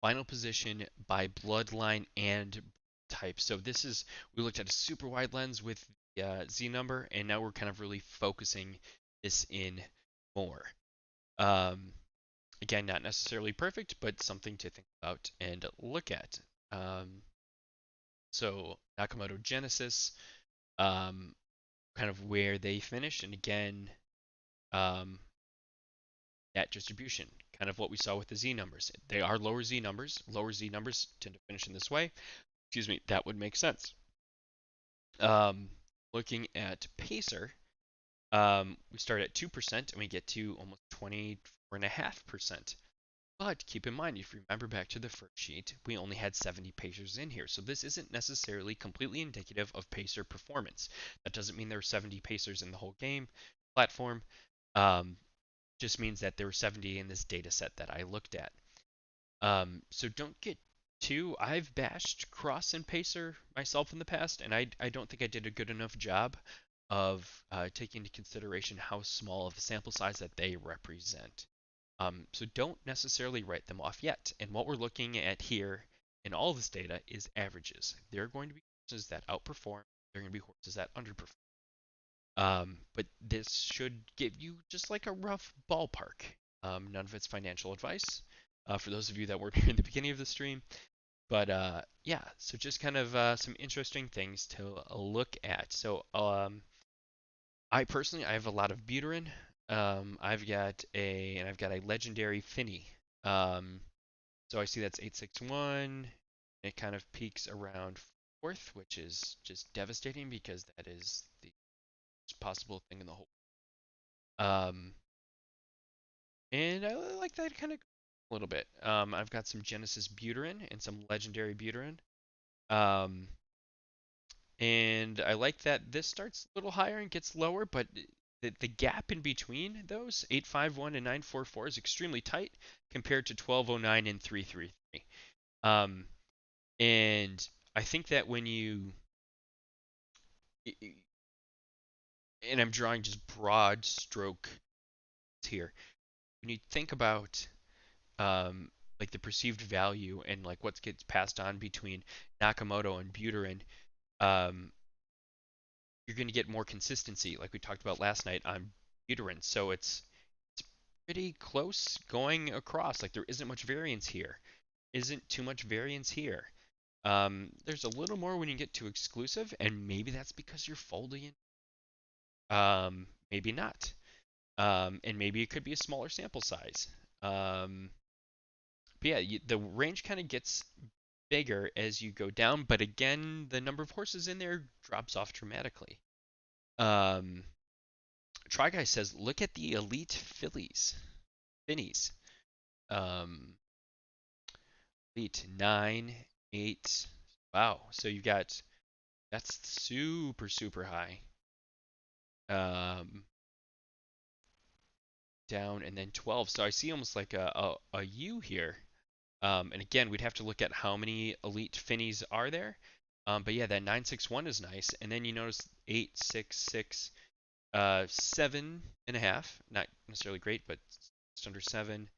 final position by bloodline and type. So this is, we looked at a super wide lens with the Z number, and now we're kind of really focusing this in more. Um, Again, not necessarily perfect, but something to think about and look at. Um, so Nakamoto Genesis, um, kind of where they finish, and again, um, that distribution, kind of what we saw with the Z numbers. They are lower Z numbers. Lower Z numbers tend to finish in this way. Excuse me, that would make sense. Um, Looking at Pacer, we start at 2% and we get to almost 24.5%. But keep in mind, if you remember back to the first sheet, we only had 70 pacers in here. So this isn't necessarily completely indicative of pacer performance. That doesn't mean there were 70 pacers in the whole game platform. Um, just means that there were 70 in this data set that I looked at. So don't get too. I've bashed cross and pacer myself in the past, and I don't think I did a good enough job of taking into consideration how small of a sample size that they represent. So don't necessarily write them off yet. And what we're looking at here in all this data is averages. There are going to be horses that outperform. There are going to be horses that underperform. But this should give you just like a rough ballpark. None of it's financial advice for those of you that weren't here in the beginning of the stream. But yeah, so just kind of some interesting things to look at. So I personally, I have a lot of Buterin. I've got a legendary Finney. Um, so I see that's 861. It kind of peaks around fourth, which is just devastating because that is the worst possible thing in the whole. Um, and I like that kind of a little bit. I've got some Genesis Buterin and some legendary Buterin. Um, and I like that this starts a little higher and gets lower, but the gap in between those 851 and 944 is extremely tight compared to 1209 and 333. Um, and I think that when you and I'm drawing just broad stroke here, when you think about um, like the perceived value and like what gets passed on between Nakamoto and Buterin, um, you're going to get more consistency, like we talked about last night on Buterin. So it's pretty close going across. Like there isn't much variance here. Isn't too much variance here. There's a little more when you get to exclusive, and maybe that's because you're folding in maybe not. And maybe it could be a smaller sample size. But yeah, the range kind of gets bigger as you go down, but again, the number of horses in there drops off dramatically. Um, Try Guy says, look at the elite finnies. Um, elite 9, 8. Wow, so you got that's super high. Um, Down and then 12. So I see almost like a U here. And again, we'd have to look at how many elite finnies are there. But yeah, that 961 is nice. And then you notice 866, 7.5. Not necessarily great, but just under 7.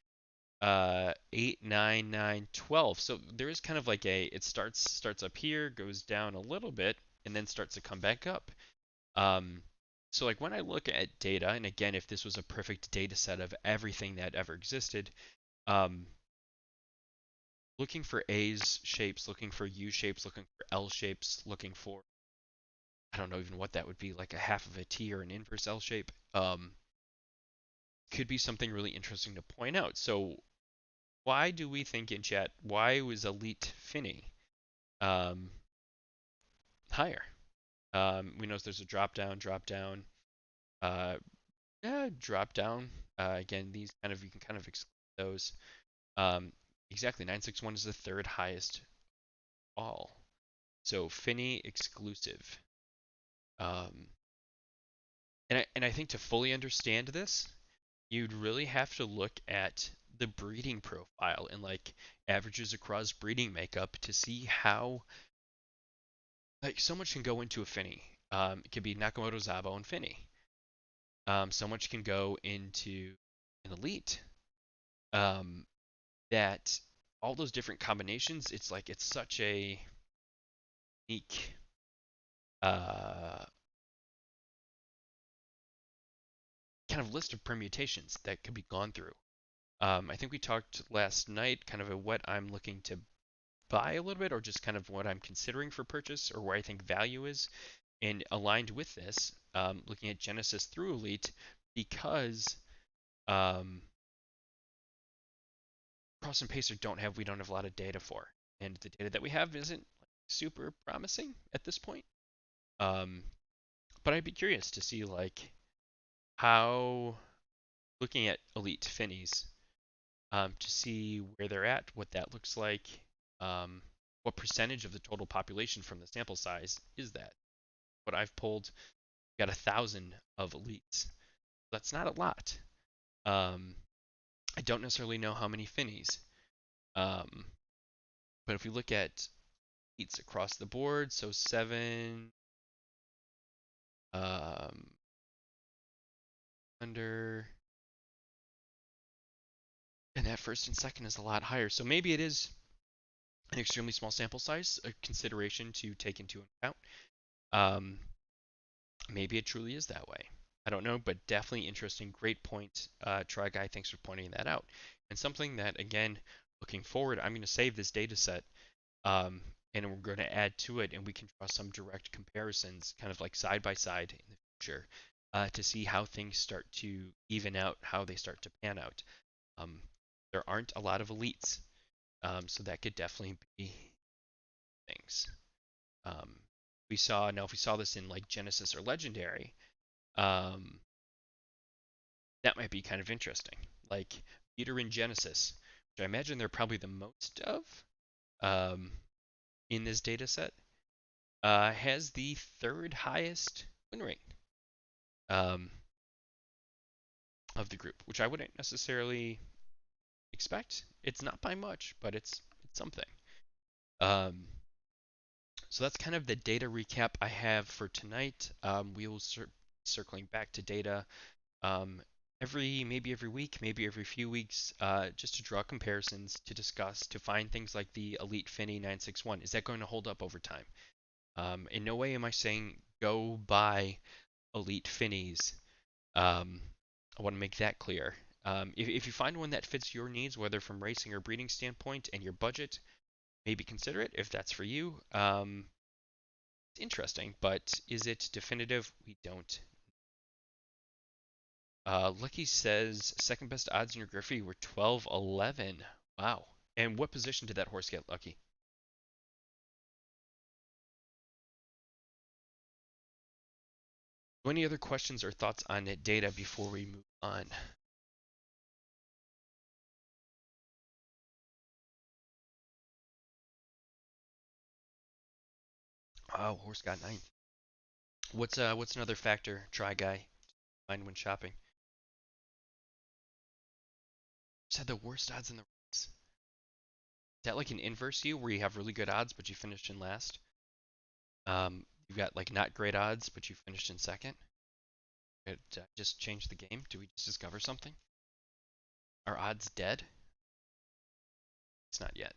8, 9, 9, 12. So there is kind of like it starts up here, goes down a little bit, and then starts to come back up. Um, so like when I look at data, and again, if this was a perfect data set of everything that ever existed, um, looking for A's shapes, looking for U shapes, looking for L shapes, looking for I don't know even what that would be, like a half of a T or an inverse L shape, could be something really interesting to point out. So why do we think in chat, why was Elite Finny um, higher? We know there's a drop down, uh, yeah, drop down. Again, these kind of you can kind of exclude those. Um, exactly, 961 is the third highest all. So Finny exclusive. Um, and I think to fully understand this, you'd really have to look at the breeding profile and like averages across breeding makeup to see how like so much can go into a Finny. It could be Nakamoto, Zabo, and Finny. So much can go into an elite. Um, that all those different combinations, it's like it's such a unique uh, kind of list of permutations that could be gone through. I think we talked last night kind of what I'm looking to buy a little bit, or just kind of what I'm considering for purchase, or where I think value is. And aligned with this, looking at Genesis through Elite, because um, Cross and Pacer we don't have a lot of data for, and the data that we have isn't super promising at this point. Um, but I'd be curious to see like how looking at Elite Finnies to see where they're at, what that looks like, um, what percentage of the total population from the sample size is that. What I've pulled, got 1,000 of elites. That's not a lot. Um, I don't necessarily know how many Finnies, um, but if we look at elites across the board, so 7 um, under, and that first and second is a lot higher. So maybe it is an extremely small sample size, a consideration to take into account. Um, Maybe it truly is that way. I don't know, but definitely interesting. Great point, Try Guy. Thanks for pointing that out. And something that, again, looking forward, I'm going to save this data set um, and we're going to add to it, and we can draw some direct comparisons, kind of like side by side in the future, to see how things start to even out, how they start to pan out. Um, there aren't a lot of elites, so that could definitely be things. Um, we saw now if we saw this in like Genesis or Legendary, um, that might be kind of interesting. Like Peter in Genesis, which I imagine they're probably the most of um, in this data set, has the third highest win rate um, of the group, which I wouldn't necessarily expect. It's not by much, but it's something. Um, so that's kind of the data recap I have for tonight. We will circling back to data um, maybe every week, maybe every few weeks, just to draw comparisons, to discuss, to find things like the Elite Finny 961. Is that going to hold up over time? In no way am I saying go buy Elite Finnies. I want to make that clear. If you find one that fits your needs, whether from racing or breeding standpoint, and your budget, maybe consider it if that's for you. It's interesting, but is it definitive? We don't Lucky says second best odds in your Griffey were 12-11. Wow. And what position did that horse get, Lucky? Any other questions or thoughts on data before we move on? Oh, horse got ninth. What's another factor try guy find when shopping? Just had the worst odds in the race. Is that like an inverse you where you have really good odds but you finished in last? You've got like not great odds but you finished in second. Did I just change the game? Did we just discover something? Are odds dead? It's not yet.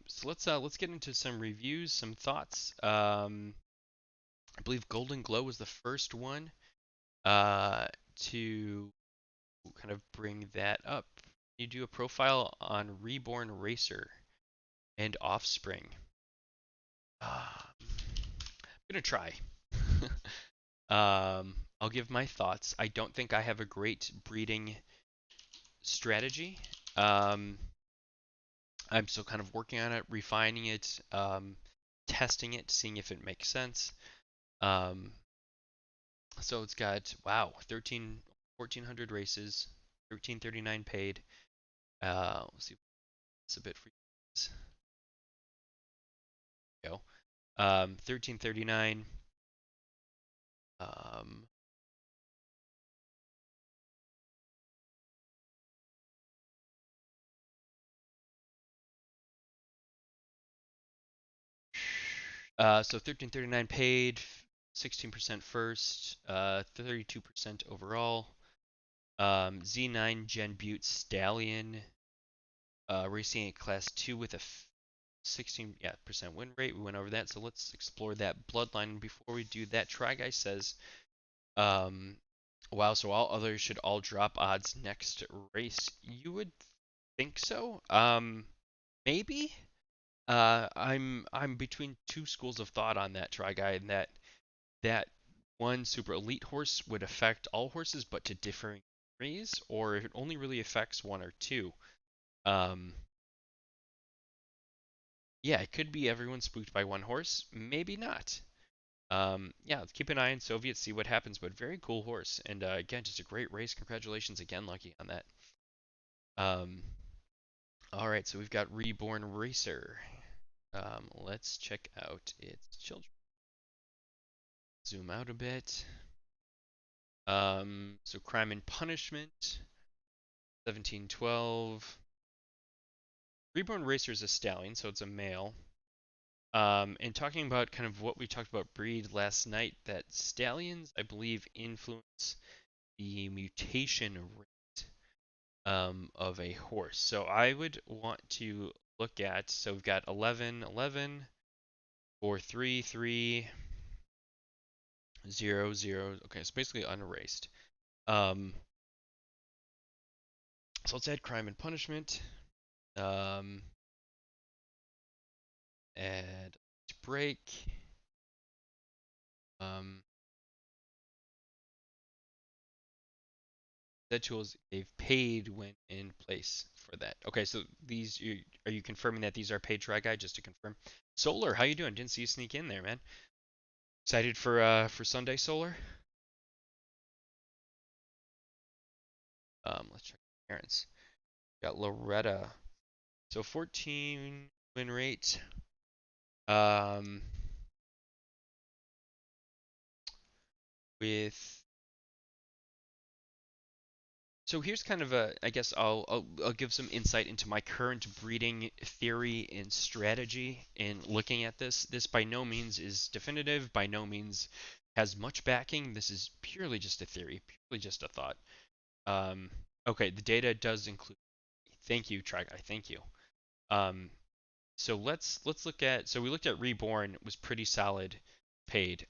So let's get into some reviews, some thoughts. I believe Golden Glow was the first one to kind of bring that up. You do a profile on Reborn Racer and Offspring. I'm gonna try. I'll give my thoughts. I don't think I have a great breeding strategy. Um, I'm still kind of working on it, refining it, testing it, seeing if it makes sense. Um, so it's got, wow, 1,400 races, 1339 paid. Let's see, it's a bit for you. Go. 1339. Um, so 1339 paid, 16% first, 32% overall. Z9 Gen Butte Stallion, racing at class 2 with a 16% win rate. We went over that, so let's explore that bloodline. Before we do that, Try Guy says, um, wow, so all others should all drop odds next race. You would think so? Maybe? I'm between two schools of thought on that, Try Guy, and that one super elite horse would affect all horses, but to differing degrees, or it only really affects one or two. Um, yeah, it could be everyone spooked by one horse, maybe not. Yeah, let's keep an eye on Soviet, see what happens, but very cool horse. And again, just a great race. Congratulations again, Lucky, on that. Um, all right, so we've got Reborn Racer. Let's check out its children. Zoom out a bit. So Crime and Punishment, 1712. Reborn Racer is a stallion, so it's a male. And talking about kind of what we talked about breed last night, that stallions, I believe, influence the mutation rate of a horse. So I would want to look at, so we've got 11, 11, 4, 3, 3, 0, 0. Okay, it's basically unraced. Um, so let's add crime and punishment. Um, add break. Um, Z tools they've paid when in place for that. Okay, so these are you confirming that these are paid try guide just to confirm? Solar, how you doing? Didn't see you sneak in there, man. Excited for Sunday, Solar? Let's check parents. Got Loretta. So 14 win rate. Um, with so here's kind of a I guess I'll give some insight into my current breeding theory and strategy in looking at this. This by no means is definitive, by no means has much backing. This is purely just a theory, purely just a thought. Um, okay, the data does include. Thank you, Try Guy. Thank you. Um, so let's look at. So we looked at Reborn was pretty solid, paid.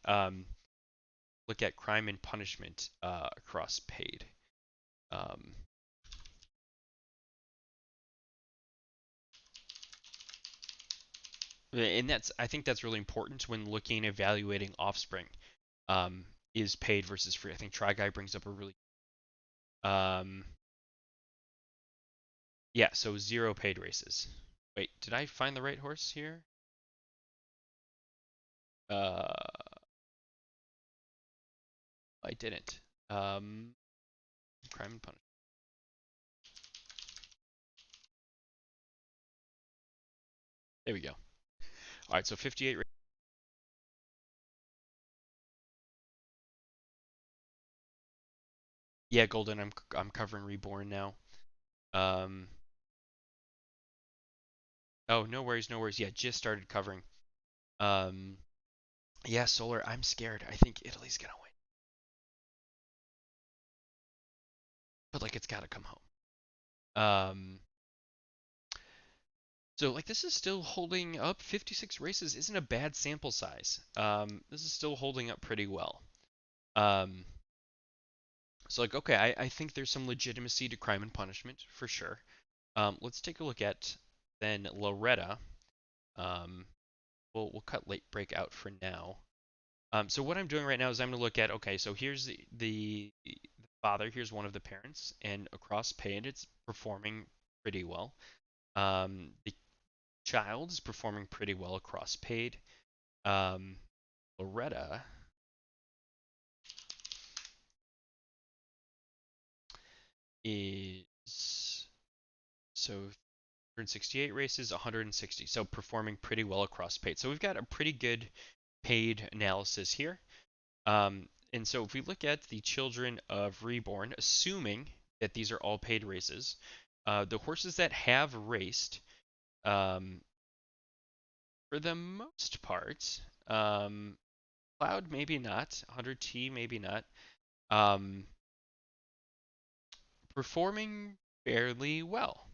Look at Crime and Punishment across paid. Um, and that's I think that's really important when looking evaluating offspring. Um, is paid versus free. I think Try Guy brings up a really Um, yeah, so 0 paid races. Wait, did I find the right horse here? Uh, I didn't. Crime and Punishment. There we go. All right, so 58. Yeah, Golden. I'm covering Reborn now. Um, oh, no worries, no worries. Yeah, just started covering. Um, yeah, Solar. I'm scared. I think Italy's gonna win, but like it's gotta come home. So like this is still holding up. 56 races isn't a bad sample size. This is still holding up pretty well. Um, so like okay, I think there's some legitimacy to Crime and Punishment for sure. Let's take a look at then Loretta. Um, we'll cut late break out for now. So what I'm doing right now is I'm going to look at okay, so here's the father, here's one of the parents, and across paid it's performing pretty well. The child is performing pretty well across paid. Um, Loretta is so 168 races, 160, so performing pretty well across paid. So we've got a pretty good paid analysis here. And so if we look at the children of Reborn, assuming that these are all paid races, the horses that have raced, um, for the most part, Cloud maybe not, 100T maybe not, um, performing fairly well.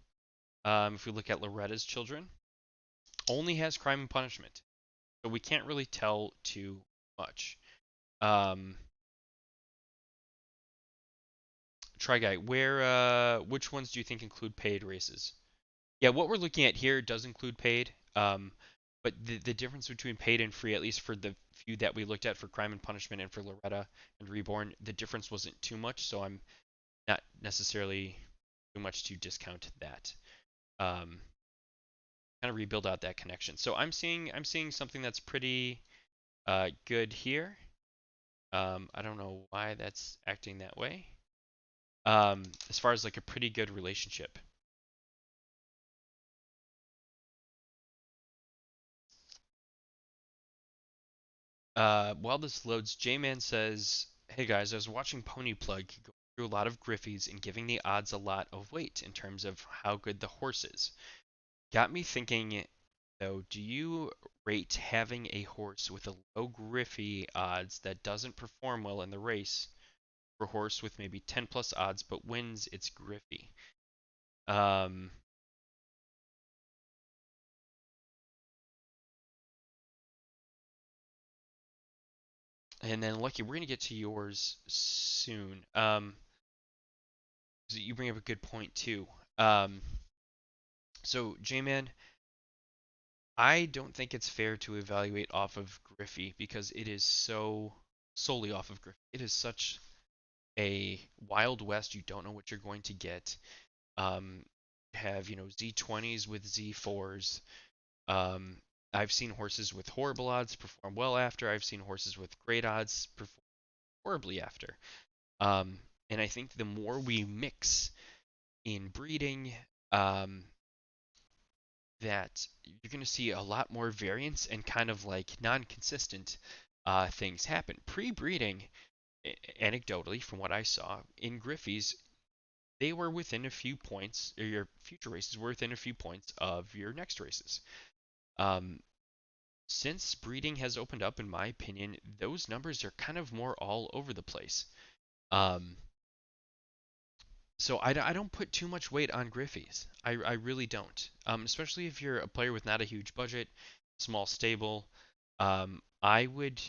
If we look at Loretta's children, only has Crime and Punishment, so we can't really tell too much. Um, Try Guy, which ones do you think include paid races? Yeah, what we're looking at here does include paid, but the difference between paid and free, at least for the few that we looked at for Crime and Punishment and for Loretta and Reborn, the difference wasn't too much, so I'm not necessarily too much to discount that. Um, Kind of rebuild out that connection. So I'm seeing something that's pretty good here. I don't know why that's acting that way. As far as like a pretty good relationship. While this loads, J-Man says, "Hey guys, I was watching Pony Plug go through a lot of Griffies and giving the odds a lot of weight in terms of how good the horse is. Got me thinking, though, do you rate having a horse with a low Griffey odds that doesn't perform well in the race for a horse with maybe 10 plus odds but wins its Griffey?" Um, and then Lucky, we're gonna get to yours soon. So you bring up a good point too. Um, so J-Man, I don't think it's fair to evaluate off of Griffey because it is so solely off of Griffey. It is such a wild west. You don't know what you're going to get. Have Z20s with Z4s. Um, I've seen horses with horrible odds perform well after. I've seen horses with great odds perform horribly after. Um, and I think the more we mix in breeding, um, that you're going to see a lot more variance and kind of like non-consistent things happen. Pre-breeding, anecdotally, from what I saw in Griffey's, they were within a few points, or your future races were within a few points of your next races. Um, since breeding has opened up, in my opinion, those numbers are kind of more all over the place. Um, so I don't put too much weight on Griffey's. I really don't. Especially if you're a player with not a huge budget, small stable. I would,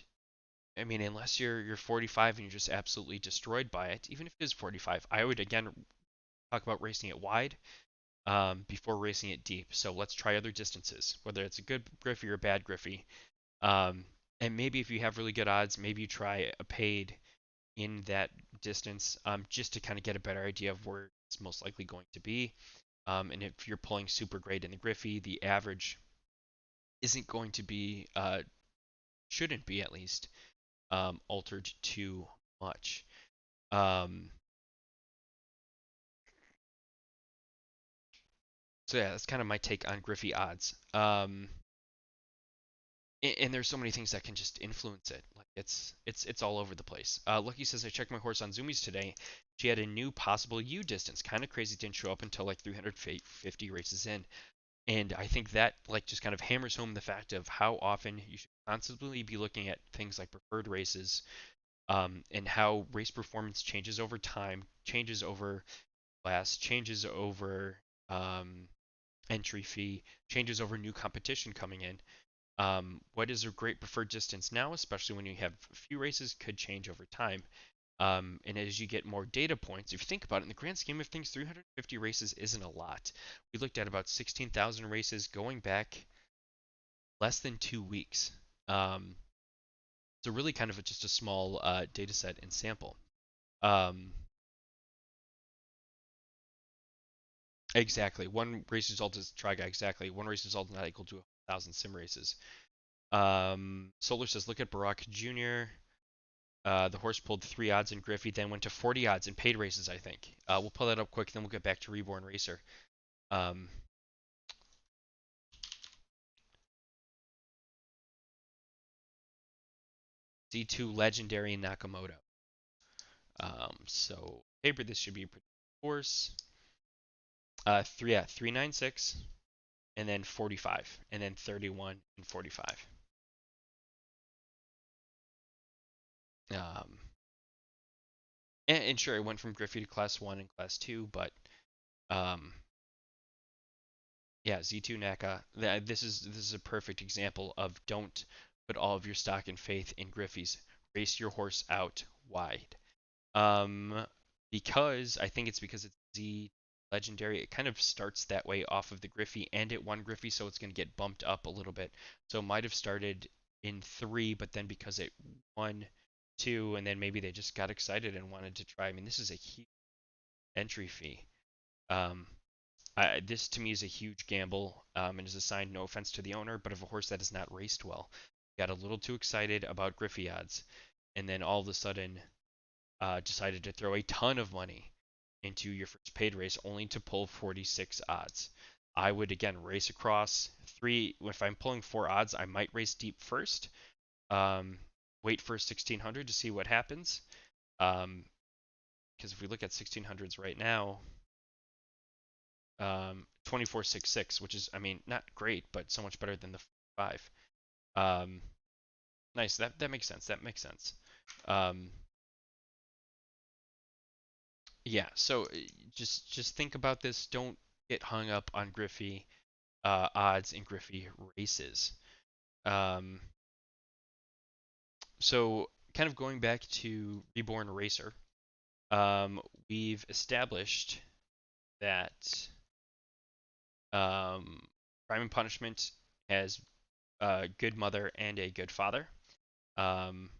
I mean, unless you're 45 and you're just absolutely destroyed by it, even if it is 45, I would again talk about racing it wide before racing it deep. So let's try other distances, whether it's a good Griffey or a bad Griffey. Um, and maybe if you have really good odds, maybe you try a paid in that distance, just to kind of get a better idea of where it's most likely going to be. And if you're pulling super grade in the Griffey, the average isn't going to be, shouldn't be at least, altered too much. Um, so yeah, that's kind of my take on Griffey odds. And there's so many things that can just influence it. Like it's all over the place. Lucky says I checked my horse on Zoomies today. She had a new possible U distance. Kind of crazy, didn't show up until like 350 races in. And I think that like just kind of hammers home the fact of how often you should constantly be looking at things like preferred races, and how race performance changes over time, changes over class, changes over um, entry fee, changes over new competition coming in. What is a great preferred distance now, especially when you have a few races, could change over time. And as you get more data points, if you think about it, in the grand scheme of things, 350 races isn't a lot. We looked at about 16,000 races going back less than 2 weeks. Um, so really kind of just a small data set and sample. Um, exactly. One race result is try guy. Exactly. One race result is not equal to 1,000 sim races. Solar says, look at Barack Jr. The horse pulled 3 odds in Griffey, then went to 40 odds in paid races, I think. We'll pull that up quick, then we'll get back to Reborn Racer. Um, Z2 Legendary Nakamoto. So paper, this should be a pretty good horse. 396, and then 45, and then 31 and 45. Um, and sure, it went from Griffey to Class 1 and Class 2, but um, yeah, Z2 NACA. This is a perfect example of don't put all of your stock and faith in Griffey's. Race your horse out wide. Um, because I think it's because it's Z legendary. It kind of starts that way off of the Griffey, and it won Griffey, so it's going to get bumped up a little bit. So it might have started in 3, but then because it won 2, and then maybe they just got excited and wanted to try. I mean, this is a huge entry fee. Um, this to me is a huge gamble, and is assigned, no offense to the owner, but of a horse that has not raced well. Got a little too excited about Griffey odds, and then all of a sudden decided to throw a ton of money into your first paid race, only to pull 46 odds. I would again race across 3. If I'm pulling 4 odds, I might race deep first. Um, Wait for 1600 to see what happens. Because if we look at 1600s right now, 2466, which is, I mean, not great, but so much better than the 5. Um, nice. That makes sense. That makes sense. Um, yeah. So just think about this. Don't get hung up on Griffey odds in Griffey races. Um, so kind of going back to Reborn Racer, um, we've established that Crime and Punishment has a good mother and a good father. Um,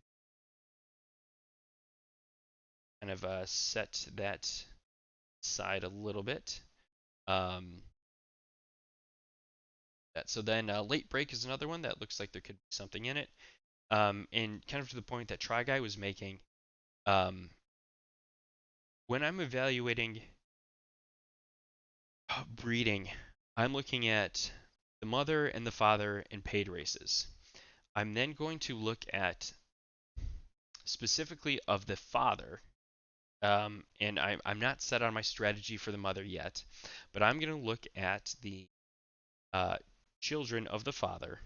kind of set that side a little bit. Um, so then Late Break is another one that looks like there could be something in it. And kind of to the point that Try Guy was making, um, when I'm evaluating breeding, I'm looking at the mother and the father in paid races. I'm then going to look at specifically of the father, and I'm not set on my strategy for the mother yet, but I'm going to look at the uh, children of the father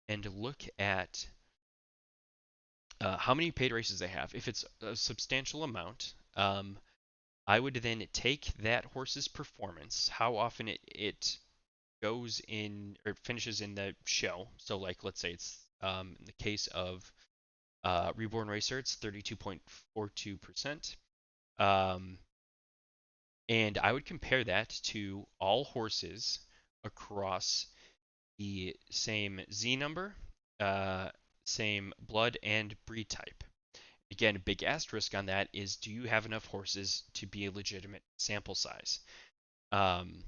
and look at how many paid races they have. If it's a substantial amount, I would then take that horse's performance, how often it goes in or finishes in the show. So, like, let's say it's in the case of Reborn Racer, it's 32.42%. Um, and I would compare that to all horses across the same Z number, uh, same blood and breed type. Again, a big asterisk on that is, do you have enough horses to be a legitimate sample size? Um,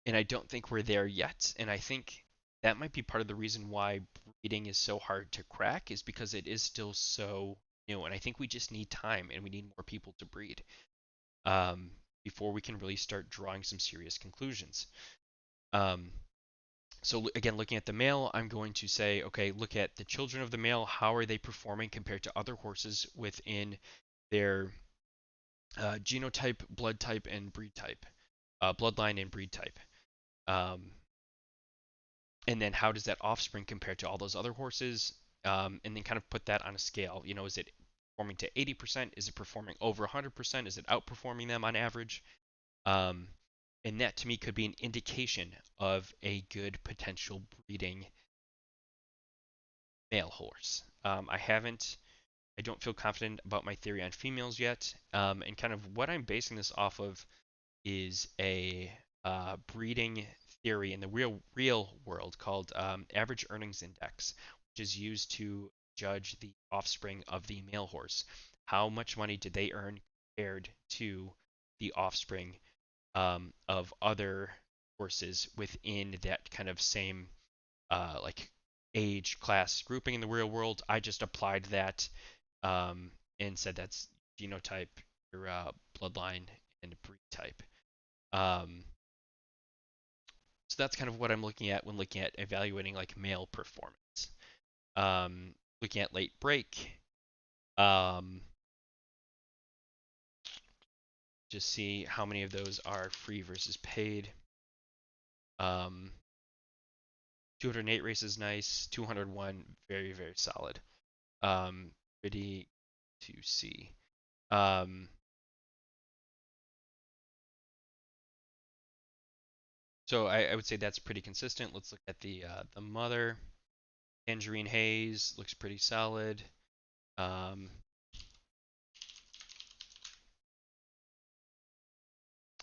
and I don't think we're there yet. And I think that might be part of the reason why breeding is so hard to crack, is because it is still so new. And I think we just need time and we need more people to breed um, before we can really start drawing some serious conclusions. Um, so again, looking at the male, I'm going to say, okay, look at the children of the male. How are they performing compared to other horses within their genotype, blood type, and breed type, bloodline and breed type? Um, and then how does that offspring compare to all those other horses? And then kind of put that on a scale. You know, is it performing to 80%? Is it performing over 100%? Is it outperforming them on average? Um, and that to me could be an indication of a good potential breeding male horse. I don't feel confident about my theory on females yet. And kind of what I'm basing this off of is a breeding theory in the real world called average earnings index, which is used to judge the offspring of the male horse. How much money did they earn compared to the offspring of other horses within that kind of same like age class grouping in the real world? I just applied that and said that's genotype, your bloodline, and breed type. Um, so that's kind of what I'm looking at when looking at evaluating like male performance. Um, Looking at late break, um, just see how many of those are free versus paid. Um, 208 races, nice. 201, very, very solid. Pretty to see. Um, so I would say that's pretty consistent. Let's look at the mother. Tangerine Haze looks pretty solid. Um,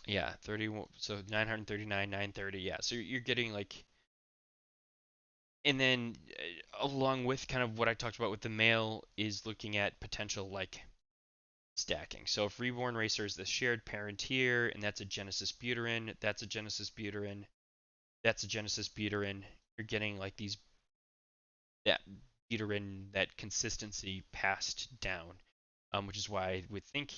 yeah, 30. So 939, 930. Yeah, so you're getting like, and then along with kind of what I talked about with the male is looking at potential like stacking. So if Reborn Racer is the shared parent here, and that's a Genesis Buterin, that's a Genesis Buterin, that's a Genesis Buterin, you're getting like these that Buterin, that consistency passed down, which is why I would think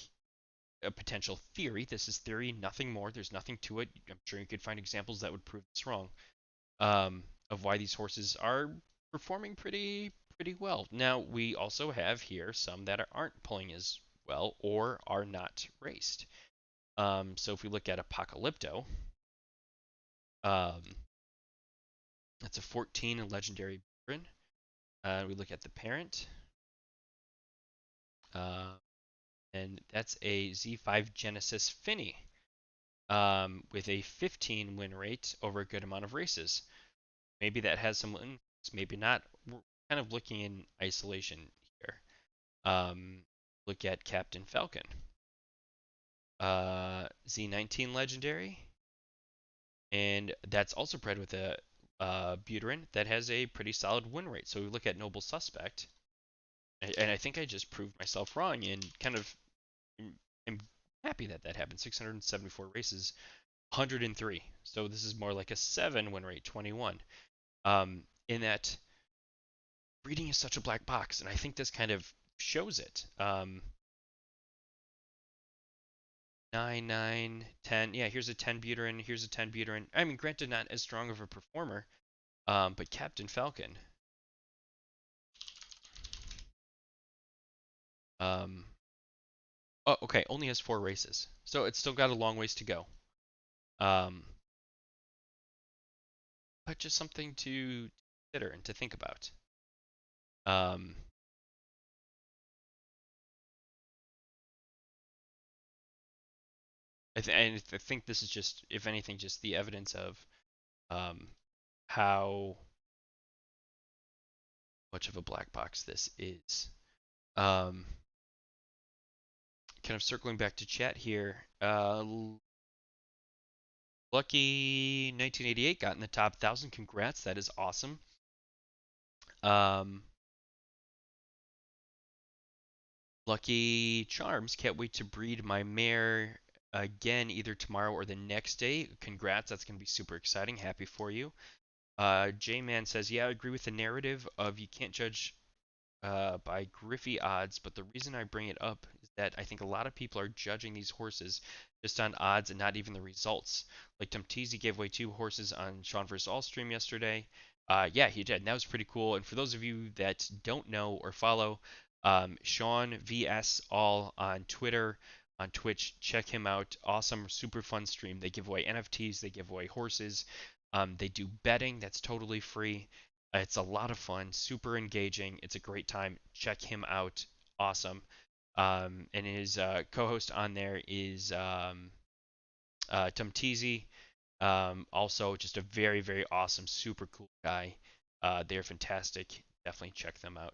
a potential theory. This is theory, nothing more. There's nothing to it. I'm sure you could find examples that would prove this wrong. Of why these horses are performing pretty well. Now we also have here some that aren't pulling as well or are not raced. So if we look at Apocalypto, um, that's a 14 legendary Baron. We look at the parent, uh, and that's a Z5 Genesis Finney with a 15 win rate over a good amount of races. Maybe that has some wins, maybe not. We're kind of looking in isolation here. Look at Captain Falcon. Z19 Legendary, and that's also bred with a Buterin that has a pretty solid win rate. So we look at Noble Suspect, and I think I just proved myself wrong and kind of am happy that that happened. 674 races, 103. So this is more like a 7 win rate, 21. In that breeding is such a black box, and I think this kind of shows it. 9, 9, 10. Yeah, here's a 10 Buterin. Here's a 10 Buterin. I mean, granted, not as strong of a performer, but Captain Falcon. Um, oh, okay, only has 4 races, so it's still got a long ways to go. Um, but just something to consider and to think about. Um, I think this is just, if anything, just the evidence of um, how much of a black box this is. Um, Kind of circling back to chat here. Lucky 1988 got in the top 1,000. Congrats, that is awesome. Um, Lucky Charms, can't wait to breed my mare again either tomorrow or the next day. Congrats, that's going to be super exciting. Happy for you. J-Man says, yeah, I agree with the narrative of you can't judge by Griffey odds, but the reason I bring it up is that I think a lot of people are judging these horses just on odds and not even the results. Like Tumteezy gave away 2 horses on Sean vs. All stream yesterday. Yeah, he did, and that was pretty cool. And for those of you that don't know or follow, Sean vs. All on Twitter, on Twitch, check him out. Awesome, super fun stream. They give away NFTs, they give away horses. They do betting that's totally free. It's a lot of fun, super engaging. It's a great time. Check him out. Awesome. And his co-host on there is Tom Teasy. Also, just a very, very awesome, super cool guy. They're fantastic. Definitely check them out.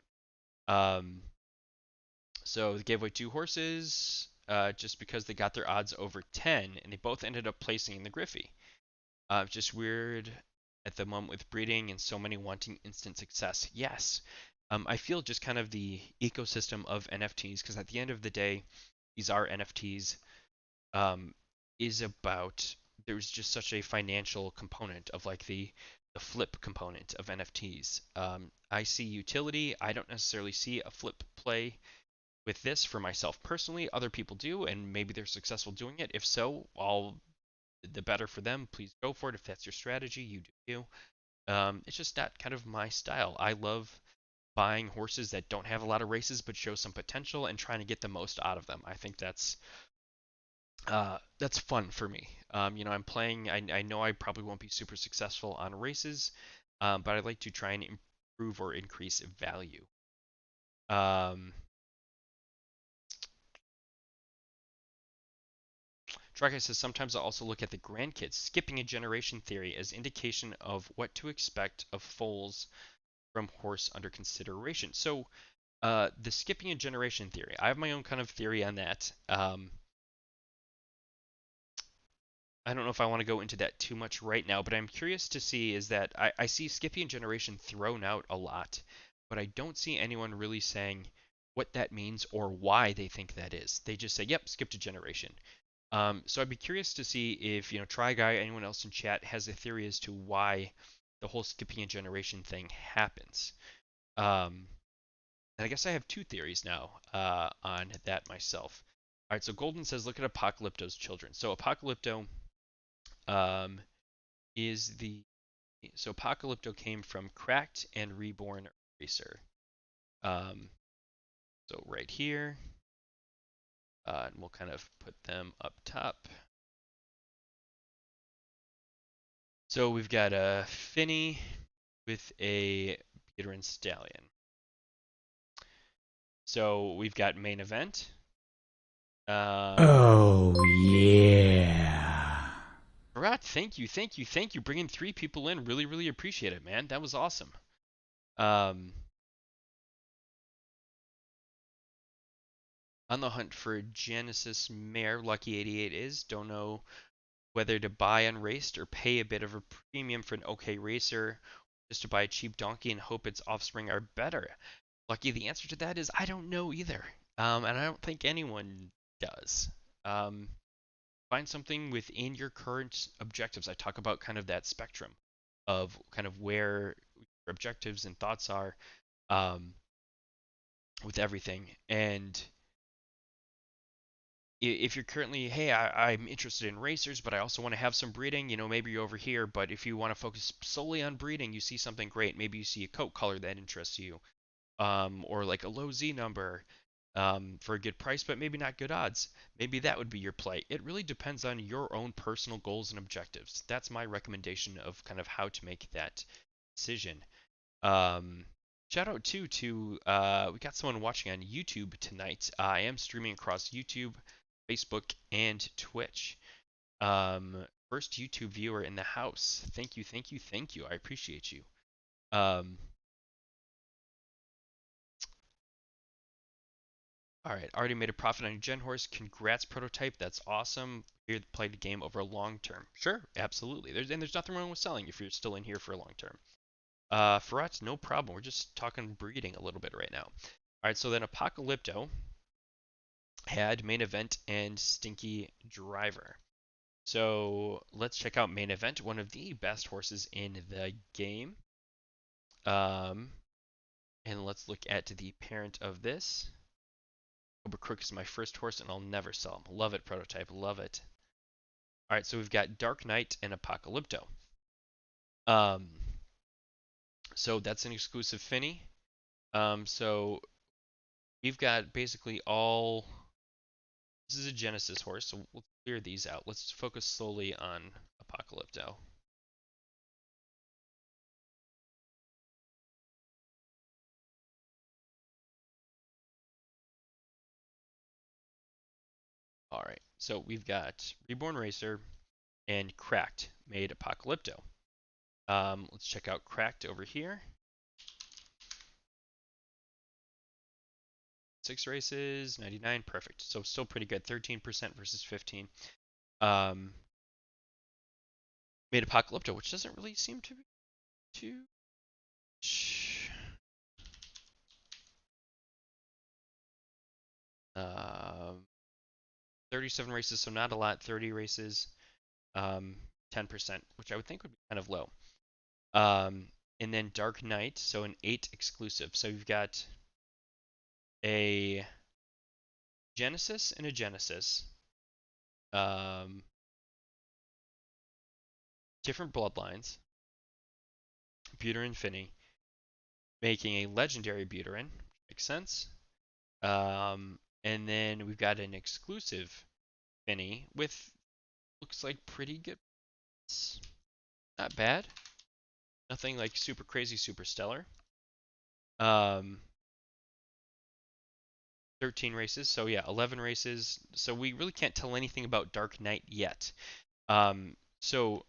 So they gave away 2 horses just because they got their odds over 10, and they both ended up placing in the Griffey. Just weird at the moment with breeding and so many wanting instant success. Yes. I feel just kind of the ecosystem of NFTs, because at the end of the day, these are NFTs, um, is about, there's just such a financial component of like the flip component of NFTs. I see utility. I don't necessarily see a flip play with this for myself personally. Other people do, and maybe they're successful doing it. If so, the better for them. Please go for it. If that's your strategy, you do you. It's just not kind of my style. I love buying horses that don't have a lot of races but show some potential and trying to get the most out of them. I think that's fun for me. I'm playing. I know I probably won't be super successful on races, but I like to try and improve or increase value. Um, Traka says sometimes I also look at the grandkids, skipping a generation theory as indication of what to expect of foals from horse under consideration. So the skipping a generation theory, I have my own kind of theory on that. I don't know if I want to go into that too much right now, but I'm curious to see is that I see skipping a generation thrown out a lot, but I don't see anyone really saying what that means or why they think that is. They just say, yep, skipped a generation. So I'd be curious to see if, Try Guy, anyone else in chat has a theory as to why the whole skipping a generation thing happens. Um, and I guess I have 2 theories now on that myself. All right, so Golden says, look at Apocalypto's children. So um, is the so Apocalypto came from Cracked and Reborn Racer. Um, so right here, and we'll kind of put them up top. So we've got a Finny with a Beater and Stallion. So we've got main event. Oh yeah. Murat, thank you, thank you, thank you. Bringing 3 people in, really, really appreciate it, man. That was awesome. Um, on the hunt for Genesis Mare, Lucky 88 is. Don't know whether to buy unraced or pay a bit of a premium for an okay racer, just to buy a cheap donkey and hope its offspring are better. Lucky, the answer to that is I don't know either. And I don't think anyone does. Um, find something within your current objectives. I talk about kind of that spectrum of kind of where your objectives and thoughts are um, with everything. And if you're currently, hey, I'm interested in racers, but I also want to have some breeding, maybe you're over here. But if you want to focus solely on breeding, you see something great. Maybe you see a coat color that interests you, or like a low Z number for a good price, but maybe not good odds. Maybe that would be your play. It really depends on your own personal goals and objectives. That's my recommendation of kind of how to make that decision. Um, shout out too to we got someone watching on YouTube tonight. I am streaming across YouTube, Facebook, and Twitch. First YouTube viewer in the house. Thank you, thank you, thank you. I appreciate you. Um, all right, already made a profit on your Gen Horse. Congrats, prototype. That's awesome. Here to play the game over a long term. Sure, absolutely. There's nothing wrong with selling if you're still in here for a long term. Ferrat, no problem. We're just talking breeding a little bit right now. All right, so then Apocalypto had main event and stinky driver. So let's check out main event, one of the best horses in the game. Um, and let's look at the parent of this. Cobra Crook is my first horse, and I'll never sell him. Love it, prototype. Love it. All right, so we've got Dark Knight and Apocalypto. Um, so that's an exclusive Finny. So we've got basically all. This is a Genesis horse, so we'll clear these out. Let's focus solely on Apocalypto. All right, so we've got Reborn Racer and Cracked made Apocalypto. Let's check out Cracked over here. 6 races, 99, perfect. So still pretty good. 13% versus 15. Um, made Apocalypto, which doesn't really seem to be too. 37 races, so not a lot. 30 races, 10%, which I would think would be kind of low. Um, and then Dark Knight, so an 8 exclusive. So you've got a Genesis and a Genesis. Um, different bloodlines. Buterin Finney, making a legendary Buterin. Makes sense. And then we've got an exclusive Finney with looks like pretty good. Not bad. Nothing like super crazy, super stellar. Um, 13 races. So yeah, 11 races. So we really can't tell anything about Dark Knight yet. So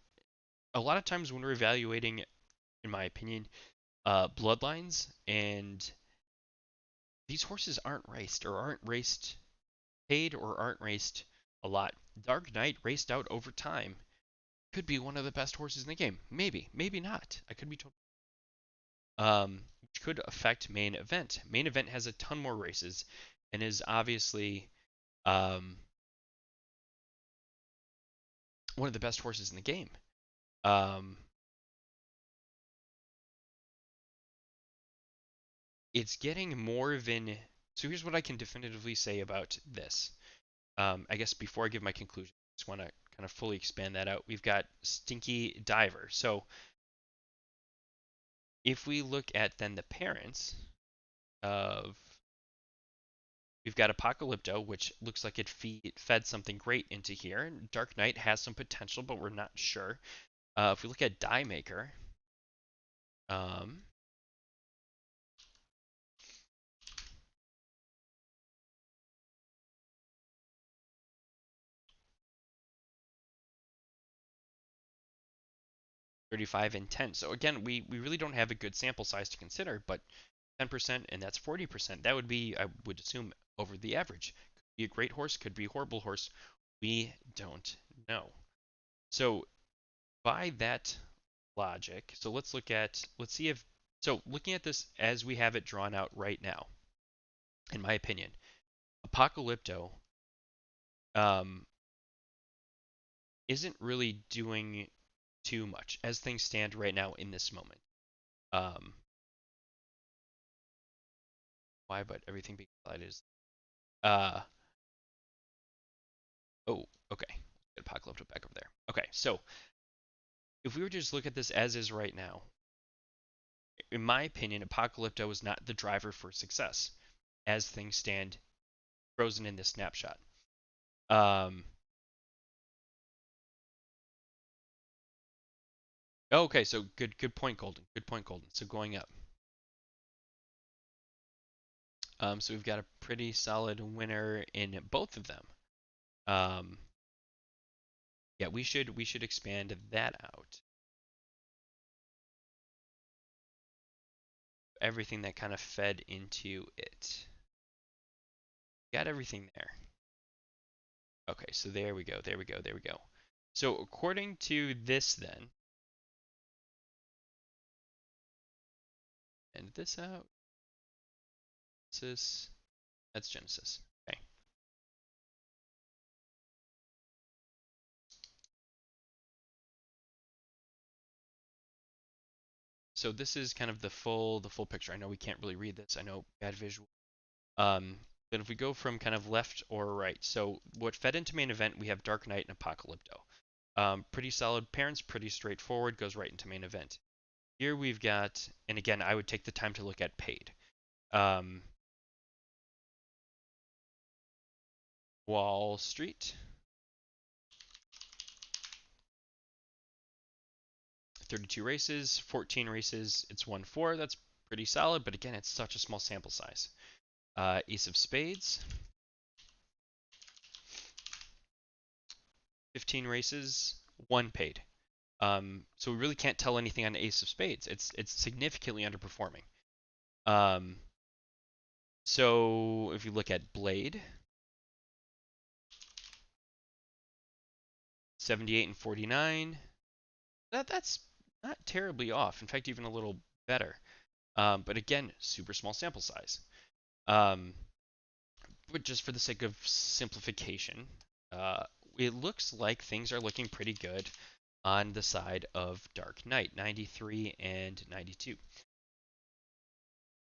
a lot of times when we're evaluating, in my opinion, bloodlines, and these horses aren't raced or aren't raced paid or aren't raced a lot. Dark Knight raced out over time. Could be one of the best horses in the game. Maybe, maybe not. I could be told. Which could affect main event. Main event has a ton more races and is obviously um, one of the best horses in the game. Um, it's getting more of an. So here's what I can definitively say about this. I guess before I give my conclusion, I just want to kind of fully expand that out. We've got Stinky Diver. So if we look at then the parents of we've got Apocalypto, which looks like it fed something great into here. Dark Knight has some potential, but we're not sure. If we look at Die Maker, um, 35 and 10. So again, we really don't have a good sample size to consider, but 10% and that's 40%. That would be, I would assume, over the average. Could be a great horse, could be a horrible horse. We don't know. So by that logic, so let's see if, so looking at this as we have it drawn out right now, in my opinion, Apocalypto um, isn't really doing too much as things stand right now in this moment. Um, why? But everything being applied is. Uh, oh, okay. Get Apocalypto back over there. Okay, so if we were to just look at this as is right now, in my opinion, Apocalypto is not the driver for success as things stand frozen in this snapshot. Um, okay, so good point, Golden. Good point, Golden. So going up. So we've got a pretty solid winner in both of them. Um, yeah, we should expand that out. Everything that kind of fed into it. Got everything there. Okay, so there we go. There we go. There we go. So according to this then, and this out. Genesis. That's Genesis. Okay. So this is kind of the full picture. I know we can't really read this. I know bad visual. But if we go from kind of left or right, so what fed into main event, we have Dark Knight and Apocalypto. Pretty solid parents, pretty straightforward, goes right into main event. Here we've got, and again, I would take the time to look at paid. Um, Wall Street, 32 races, 14 races, it's 1-4. That's pretty solid, but again, it's such a small sample size. Ace of Spades, 15 races, 1 paid. So we really can't tell anything on Ace of Spades. It's significantly underperforming. Um, so if you look at Blade, 78 and 49, that's not terribly off. In fact, even a little better. But again, super small sample size. Um, but just for the sake of simplification, uh, it looks like things are looking pretty good on the side of Dark Knight, 93 and 92.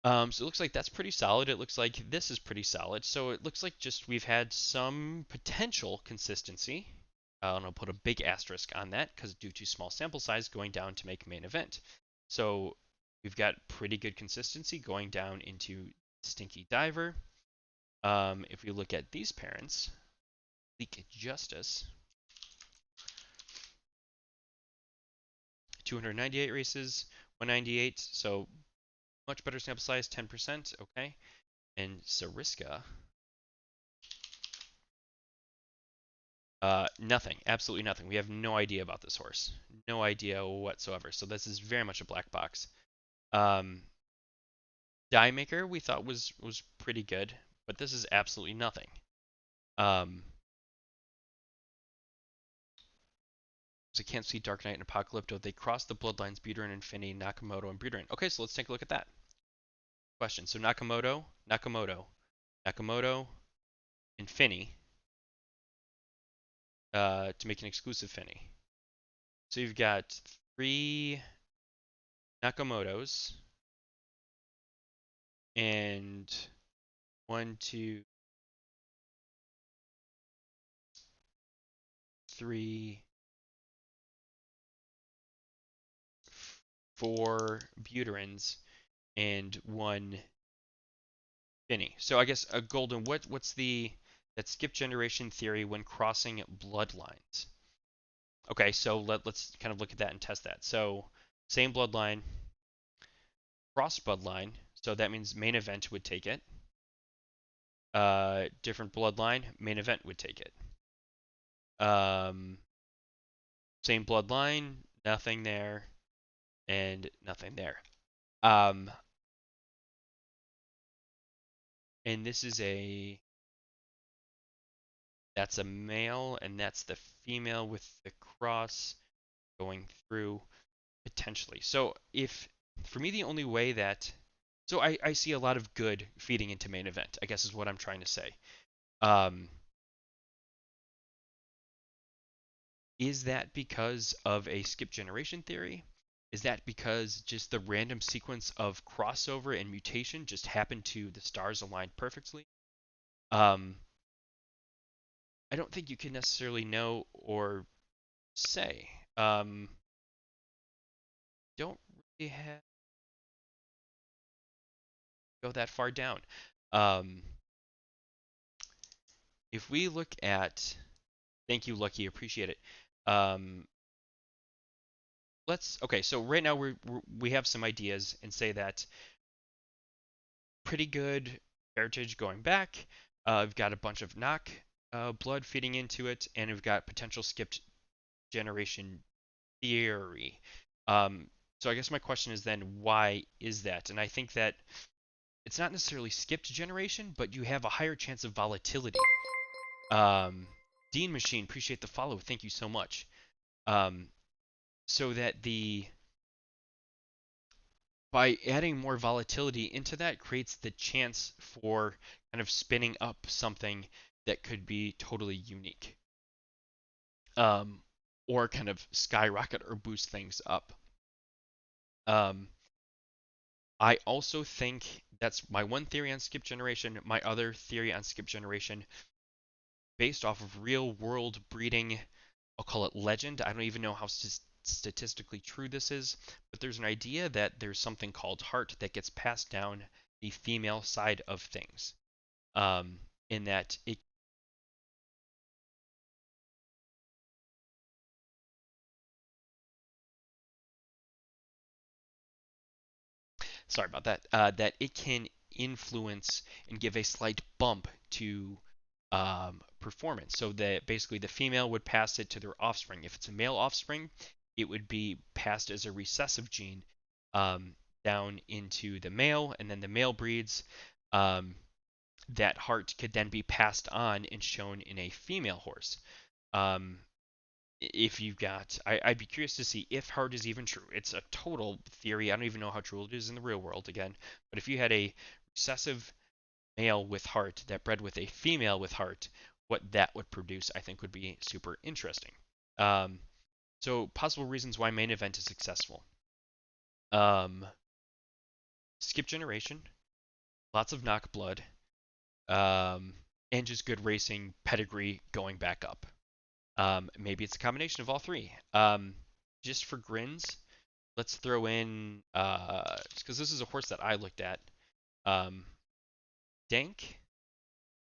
So it looks like that's pretty solid. It looks like this is pretty solid. So it looks like just we've had some potential consistency. And I'll put a big asterisk on that because due to small sample size going down to make main event. So we've got pretty good consistency going down into Stinky Diver. If we look at these parents, Leak Justice, 298 races, 198, so much better sample size, 10%, okay. And Sariska, nothing, absolutely nothing. We have no idea about this horse, no idea whatsoever. So this is very much a black box. Die Maker we thought was pretty good, but this is absolutely nothing. So I can't see Dark Knight and Apocalypto. They cross the bloodlines, Buterin, Infinity, Nakamoto, and Buterin. Okay, so let's take a look at that. Question. So Nakamoto, and Finny to make an exclusive Finny. So you've got 3 Nakamotos and 1, 2, 3, 4 Buterins and 1 Finny. So I guess Golden, what's the that skip generation theory when crossing bloodlines? Okay, so let's kind of look at that and test that. So same bloodline, cross bloodline, so that means main event would take it. Different bloodline, main event would take it. Um, Same bloodline, nothing there, and nothing there. Um, and this is that's a male, and that's the female with the cross going through potentially. So if for me the only way that so I see a lot of good feeding into main event, I guess is what I'm trying to say. Um, is that because of a skip generation theory? Is that because just the random sequence of crossover and mutation just happened to the stars aligned perfectly? Um, I don't think you can necessarily know or say. Don't really go that far down. Um, if we look at, thank you, Lucky, appreciate it. Um, okay. So right now we have some ideas and say that pretty good heritage going back. We've got a bunch of knock blood feeding into it, and we've got potential skipped generation theory. Um, so I guess my question is then, why is that? And I think that it's not necessarily skipped generation, but you have a higher chance of volatility. Dean Machine, appreciate the follow. Thank you so much. Um, so that by adding more volatility into that creates the chance for kind of spinning up something that could be totally unique. Or kind of skyrocket or boost things up. I also think that's my one theory on skip generation. My other theory on skip generation, based off of real world breeding, I'll call it legend. I don't even know how statistically true this is, but there's an idea that there's something called heart that gets passed down the female side of things. Um, in that it sorry about that, that it can influence and give a slight bump to performance. So that basically the female would pass it to their offspring. If it's a male offspring, it would be passed as a recessive gene um, down into the male, and then the male breeds. Um, that heart could then be passed on and shown in a female horse. Um, if you've got, I'd be curious to see if heart is even true. It's a total theory. I don't even know how true it is in the real world again. But if you had a recessive male with heart that bred with a female with heart, what that would produce, I think, would be super interesting. Um, so possible reasons why main event is successful. Um, skip generation, lots of knock blood, um, and just good racing pedigree going back up. Maybe it's a combination of all three. Just for grins, let's throw in just because this is a horse that I looked at. Um, Dank.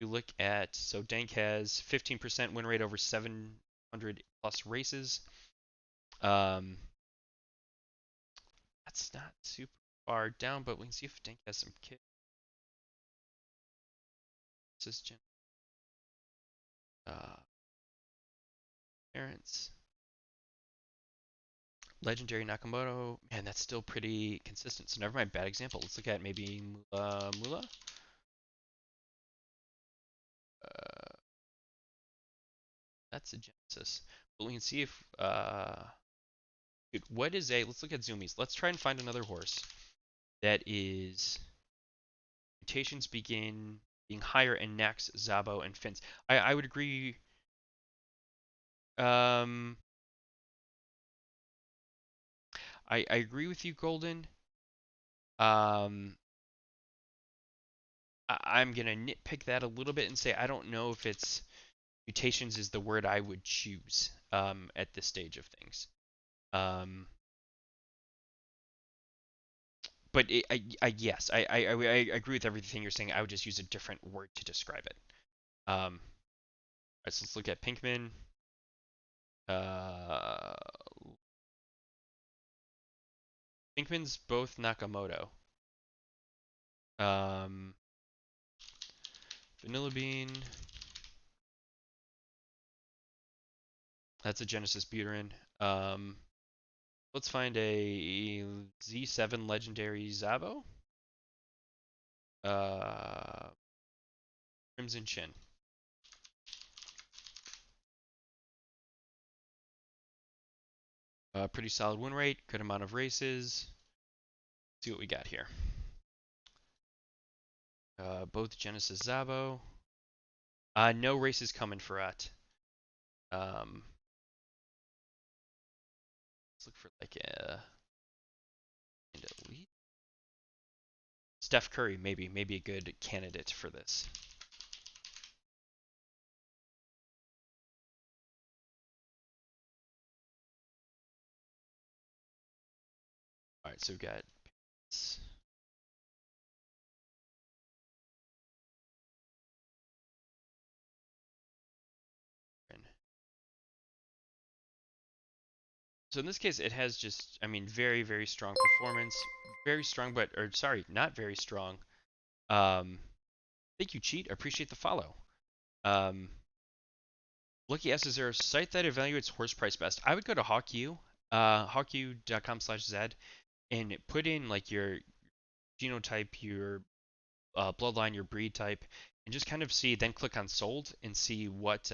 You look at so Dank has 15% win rate over 700 plus races. Um, that's not super far down, but we can see if Dank has some kids. Uh, Parents. Legendary Nakamoto. Man, that's still pretty consistent. So never mind, bad example. Let's look at maybe Mula. Uh, that's a Genesis. But we can see if dude, what is a? Let's look at zoomies. Let's try and find another horse that is mutations begin being higher in Nax, Zabo, and Fins. I would agree. Um, I agree with you, Golden. Um, I'm gonna nitpick that a little bit and say I don't know if it's mutations is the word I would choose at this stage of things. Um, but yes, I agree with everything you're saying. I would just use a different word to describe it. All right, so let's look at Pinkman. Uh, Pinkman's both Nakamoto. Um, Vanilla Bean. That's a Genesis Buterin. Um, let's find a Z7 Legendary Zabo. Uh, Crimson Chin. Pretty solid win rate, good amount of races. Let's see what we got here. Both Genesis Zabo. No races coming for it. Um, let's look for like an elite. Steph Curry, maybe a good candidate for this. All right, so we've got. So in this case, it has just, I mean, very strong performance. Very strong, but, or sorry, not very strong. Thank you, Cheat. Appreciate the follow. Um, Lucky S, is there a site that evaluates horse price best? I would go to HawkU, hawku.com/Zed, and put in like your genotype, your bloodline, your breed type, and just kind of see, then click on sold and see what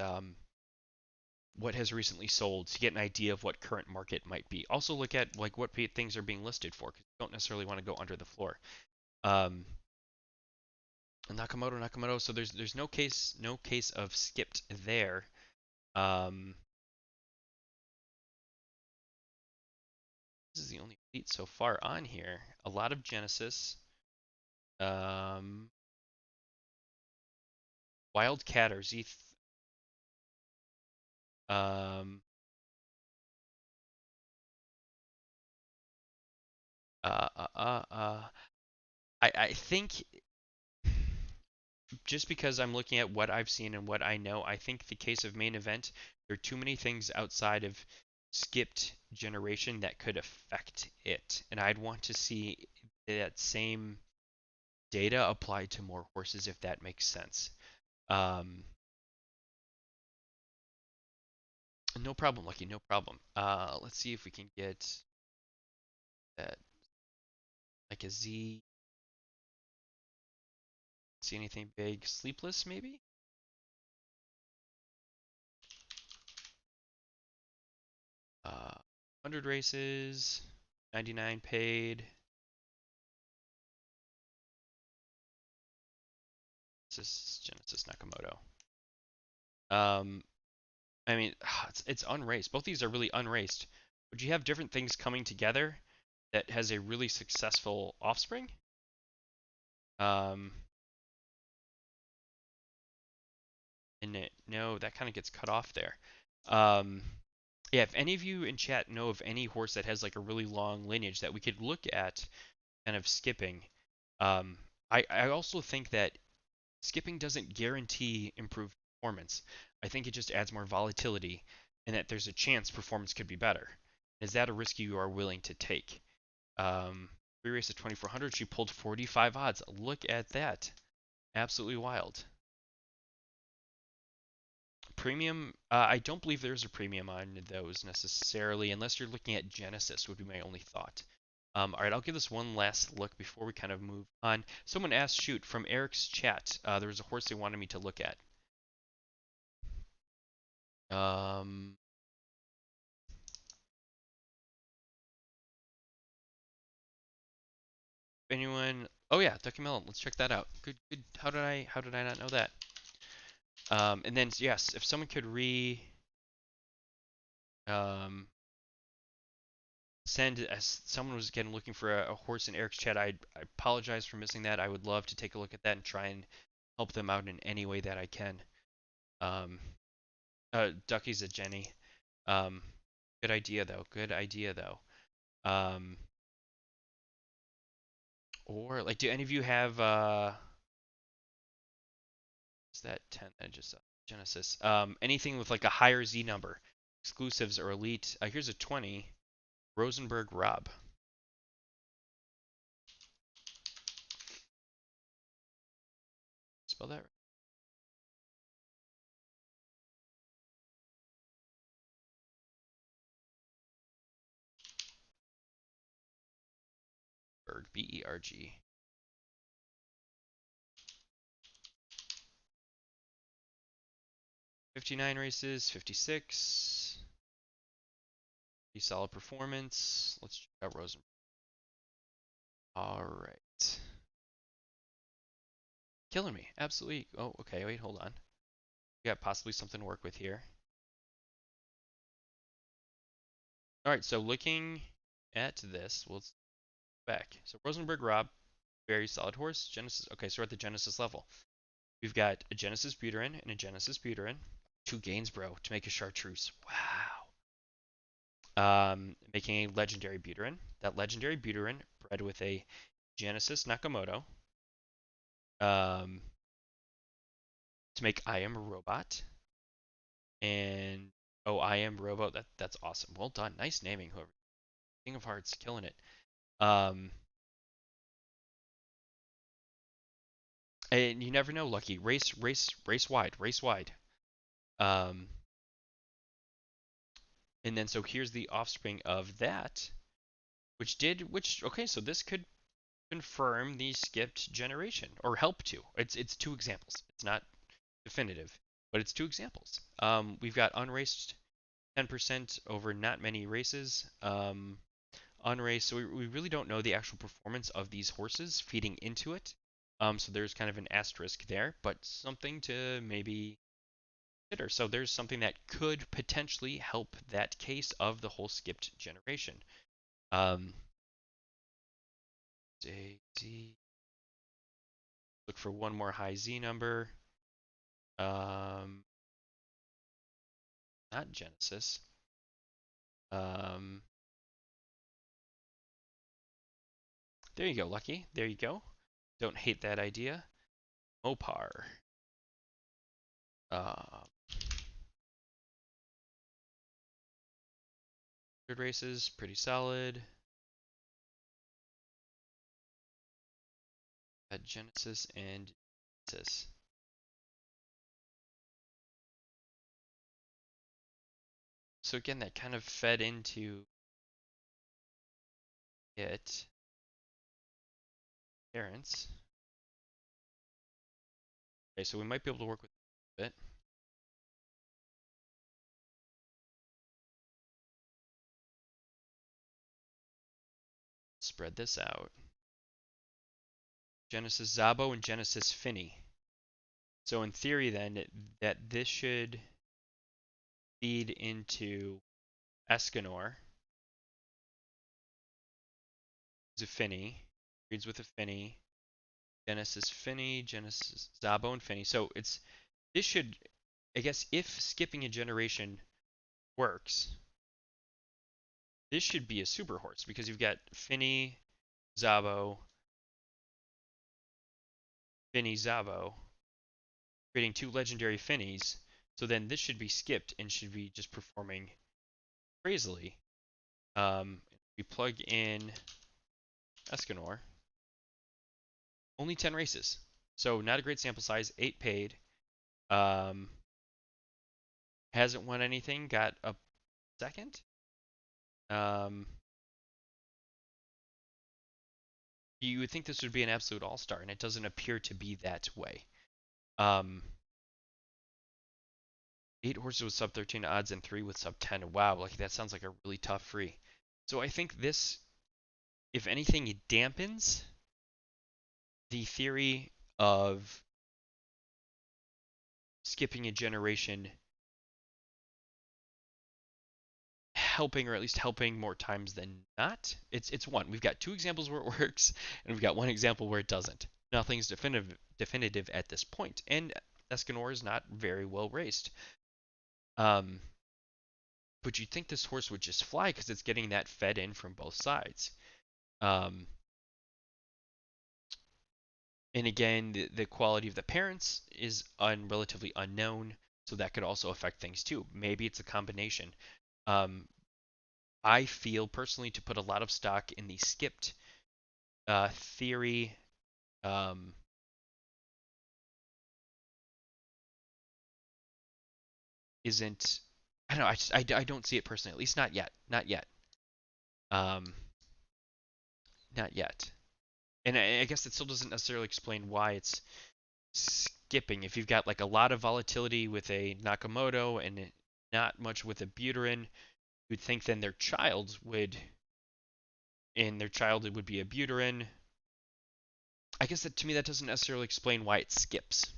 has recently sold to get an idea of what current market might be. Also look at like what things are being listed for, because you don't necessarily want to go under the floor. Um, Nakamoto. So there's no case of skipped there. Um, This is the only elite so far on here. A lot of Genesis. Um, Wildcat or Z. Um, uh, uh, uh, uh, I think just because I'm looking at what I've seen and what I know, I think the case of main event, there are too many things outside of skipped generation that could affect it. And I'd want to see that same data applied to more horses if that makes sense. Um, no problem, Lucky, no problem. Let's see if we can get that like a Z. See anything big? Sleepless maybe? 100 races, 99 paid. This is Genesis Nakamoto. I mean, it's unraced. Both these are really unraced. Would you have different things coming together that has a really successful offspring? Um, no, that kind of gets cut off there. Um, yeah, if any of you in chat know of any horse that has like a really long lineage that we could look at kind of skipping, um, I also think that skipping doesn't guarantee improved performance. I think it just adds more volatility and that there's a chance performance could be better. Is that a risk you are willing to take? Free race at 2400, she pulled 45 odds. Look at that. Absolutely wild. Premium, I don't believe there's a premium on those necessarily, unless you're looking at Genesis, would be my only thought. All right, I'll give this one last look before we kind of move on. Someone asked, shoot, from Eric's chat, there was a horse they wanted me to look at. Um, anyone? Oh yeah, Ducky Melon. Let's check that out. Good, good. How did I not know that? And then yes, if someone could um, send as someone was again looking for a horse in Eric's chat. I apologize for missing that. I would love to take a look at that and try and help them out in any way that I can. Um, Ducky's a Jenny. Um, good idea though. Good idea though. Um, or like, do any of you have is that 10? I just Genesis. Anything with like a higher Z number, exclusives or elite. Here's a 20. Rosenberg Rob. Spell that right. Berg. Berg. 59 races, 56. Pretty solid performance. Let's check out Rosenberg. All right. Killing me. Absolutely. Oh, okay. Wait, hold on. We got possibly something to work with here. All right. So looking at this, we'll back. So Rosenberg Rob, very solid horse. Genesis. Okay, so we're at the Genesis level. We've got a Genesis Buterin and a Genesis Buterin. 2 Gainsborough to make a chartreuse. Wow. Making a legendary Buterin. That legendary Buterin bred with a Genesis Nakamoto. To make I Am a Robot. And oh, I Am Robot. That's awesome. Well done. Nice naming, whoever. King of Hearts, killing it. Um, and you never know, Lucky. Race wide, race wide. Um, and then so here's the offspring of that, which okay, so this could confirm the skipped generation or help to. It's 2 examples. It's not definitive, but it's 2 examples. We've got unraced 10% over not many races. Unraced, so we really don't know the actual performance of these horses feeding into it. So there's kind of an asterisk there, but something to maybe consider. So there's something that could potentially help that case of the whole skipped generation. Um, Z. Look for one more high Z number. Um, not Genesis. Um, there you go, Lucky. There you go. Don't hate that idea. Mopar. Uh, Good races, pretty solid. At Genesis and Genesis. So again, that kind of fed into it. Parents. Okay, so we might be able to work with it a bit. Spread this out. Genesis Zabo and Genesis Finney. So in theory then, that this should feed into Escanor. It's a Finney. Breeds with a Finney. Genesis Finney, Genesis Zabo and Finney. So this should, I guess if skipping a generation works, this should be a super horse because you've got Finney, Zabo, Finney, Zabo, creating two legendary Finneys. So then this should be skipped and should be just performing crazily. We plug in Escanor. Only 10 races. So not a great sample size. 8 paid. Um, hasn't won anything. Got a second. You would think this would be an absolute all-star, and it doesn't appear to be that way. 8 horses with sub 13 odds and 3 with sub 10. Wow, like that sounds like a really tough free. So I think this, if anything, it dampens the theory of skipping a generation helping, or at least helping more times than not. It's one. We've got 2 examples where it works, and we've got 1 example where it doesn't. Nothing's definitive at this point, and Escanor is not very well raced. But you'd think this horse would just fly because it's getting that fed in from both sides. Um, and again, the quality of the parents is relatively unknown, so that could also affect things too. Maybe it's a combination. Um, I feel personally to put a lot of stock in the skipped theory. Um, isn't I don't know. I don't see it personally. At least not yet. Not yet. Um, not yet. And I guess it still doesn't necessarily explain why it's skipping. If you've got like a lot of volatility with a Nakamoto and not much with a Buterin, you'd think then their child would, in their child it would be a Buterin. I guess that to me that doesn't necessarily explain why it skips.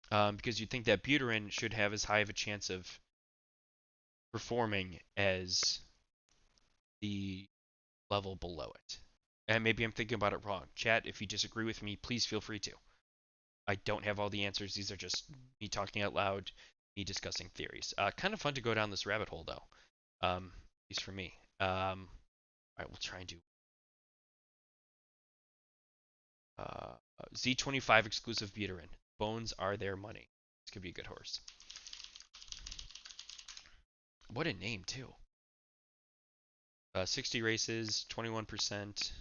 Because you'd think that Buterin should have as high of a chance of performing as the level below it. And maybe I'm thinking about it wrong. Chat, if you disagree with me, please feel free to. I don't have all the answers. These are just me talking out loud, me discussing theories. Kind of fun to go down this rabbit hole, though. At least for me. All right, we'll try and do Z25 exclusive Buterin. Bones are their money. This could be a good horse. What a name, too. 60 races, 21%.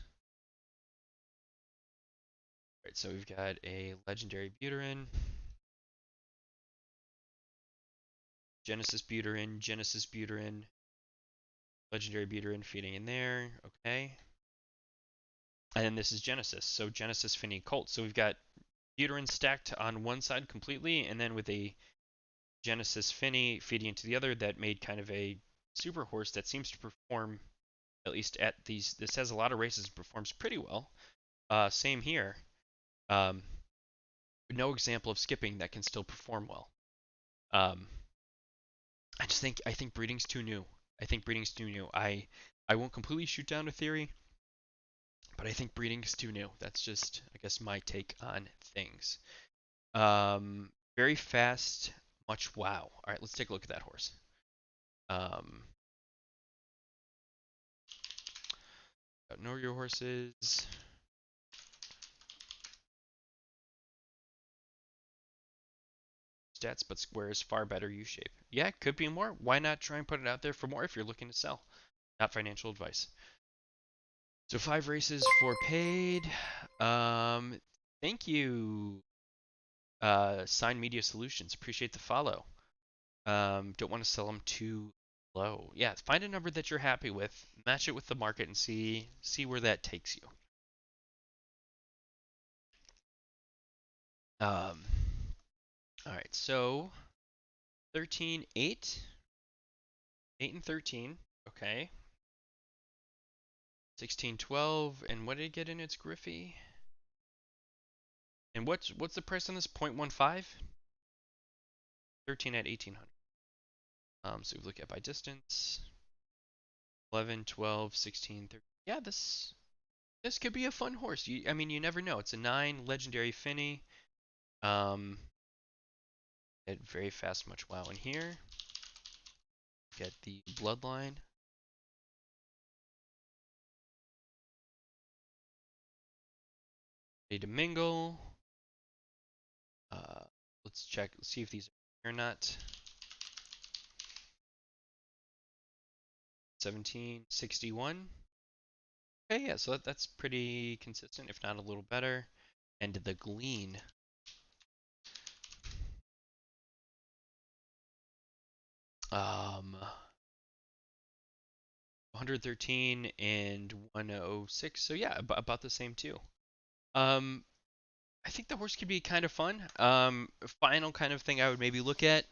All right, so we've got a legendary Buterin. Genesis Buterin, legendary Buterin feeding in there. Okay. And then this is Genesis. So Genesis Finney Colt. So we've got Buterin stacked on one side completely, and then with a Genesis Finney feeding into the other, that made kind of a super horse that seems to perform, at least at these, this has a lot of races, performs pretty well. Same here. Um, no example of skipping that can still perform well. I think breeding's too new. I think breeding's too new. I I won't completely shoot down a theory, but I think breeding is too new. That's just, I guess, my take on things. Very fast, much wow. All right, let's take a look at that horse. Um, know your horses. Stats, but square is far better U-shape. Yeah, could be more. Why not try and put it out there for more if you're looking to sell? Not financial advice. So 5 races for paid. Thank you, Sign Media Solutions. Appreciate the follow. Don't want to sell them too low. Yeah, find a number that you're happy with, match it with the market, and see where that takes you. All right, so 13, 8, 8 and 13. Okay. 16, 12, and what did it get in its Griffey? And what's the price on this? 0.15? 13 at 1800. So we look at by distance. 11, 12, 16, 13. Yeah, this could be a fun horse. I mean, you never know. It's a 9 legendary Finny. Get very fast, much wow in here. Get the bloodline. Ready to mingle. Let's check. Let's see if these are or not. 1761. Okay, yeah, so that's pretty consistent, if not a little better. And the glean. 113 and 106. So yeah, about the same too. Um, I think the horse could be kind of fun. Final kind of thing I would maybe look at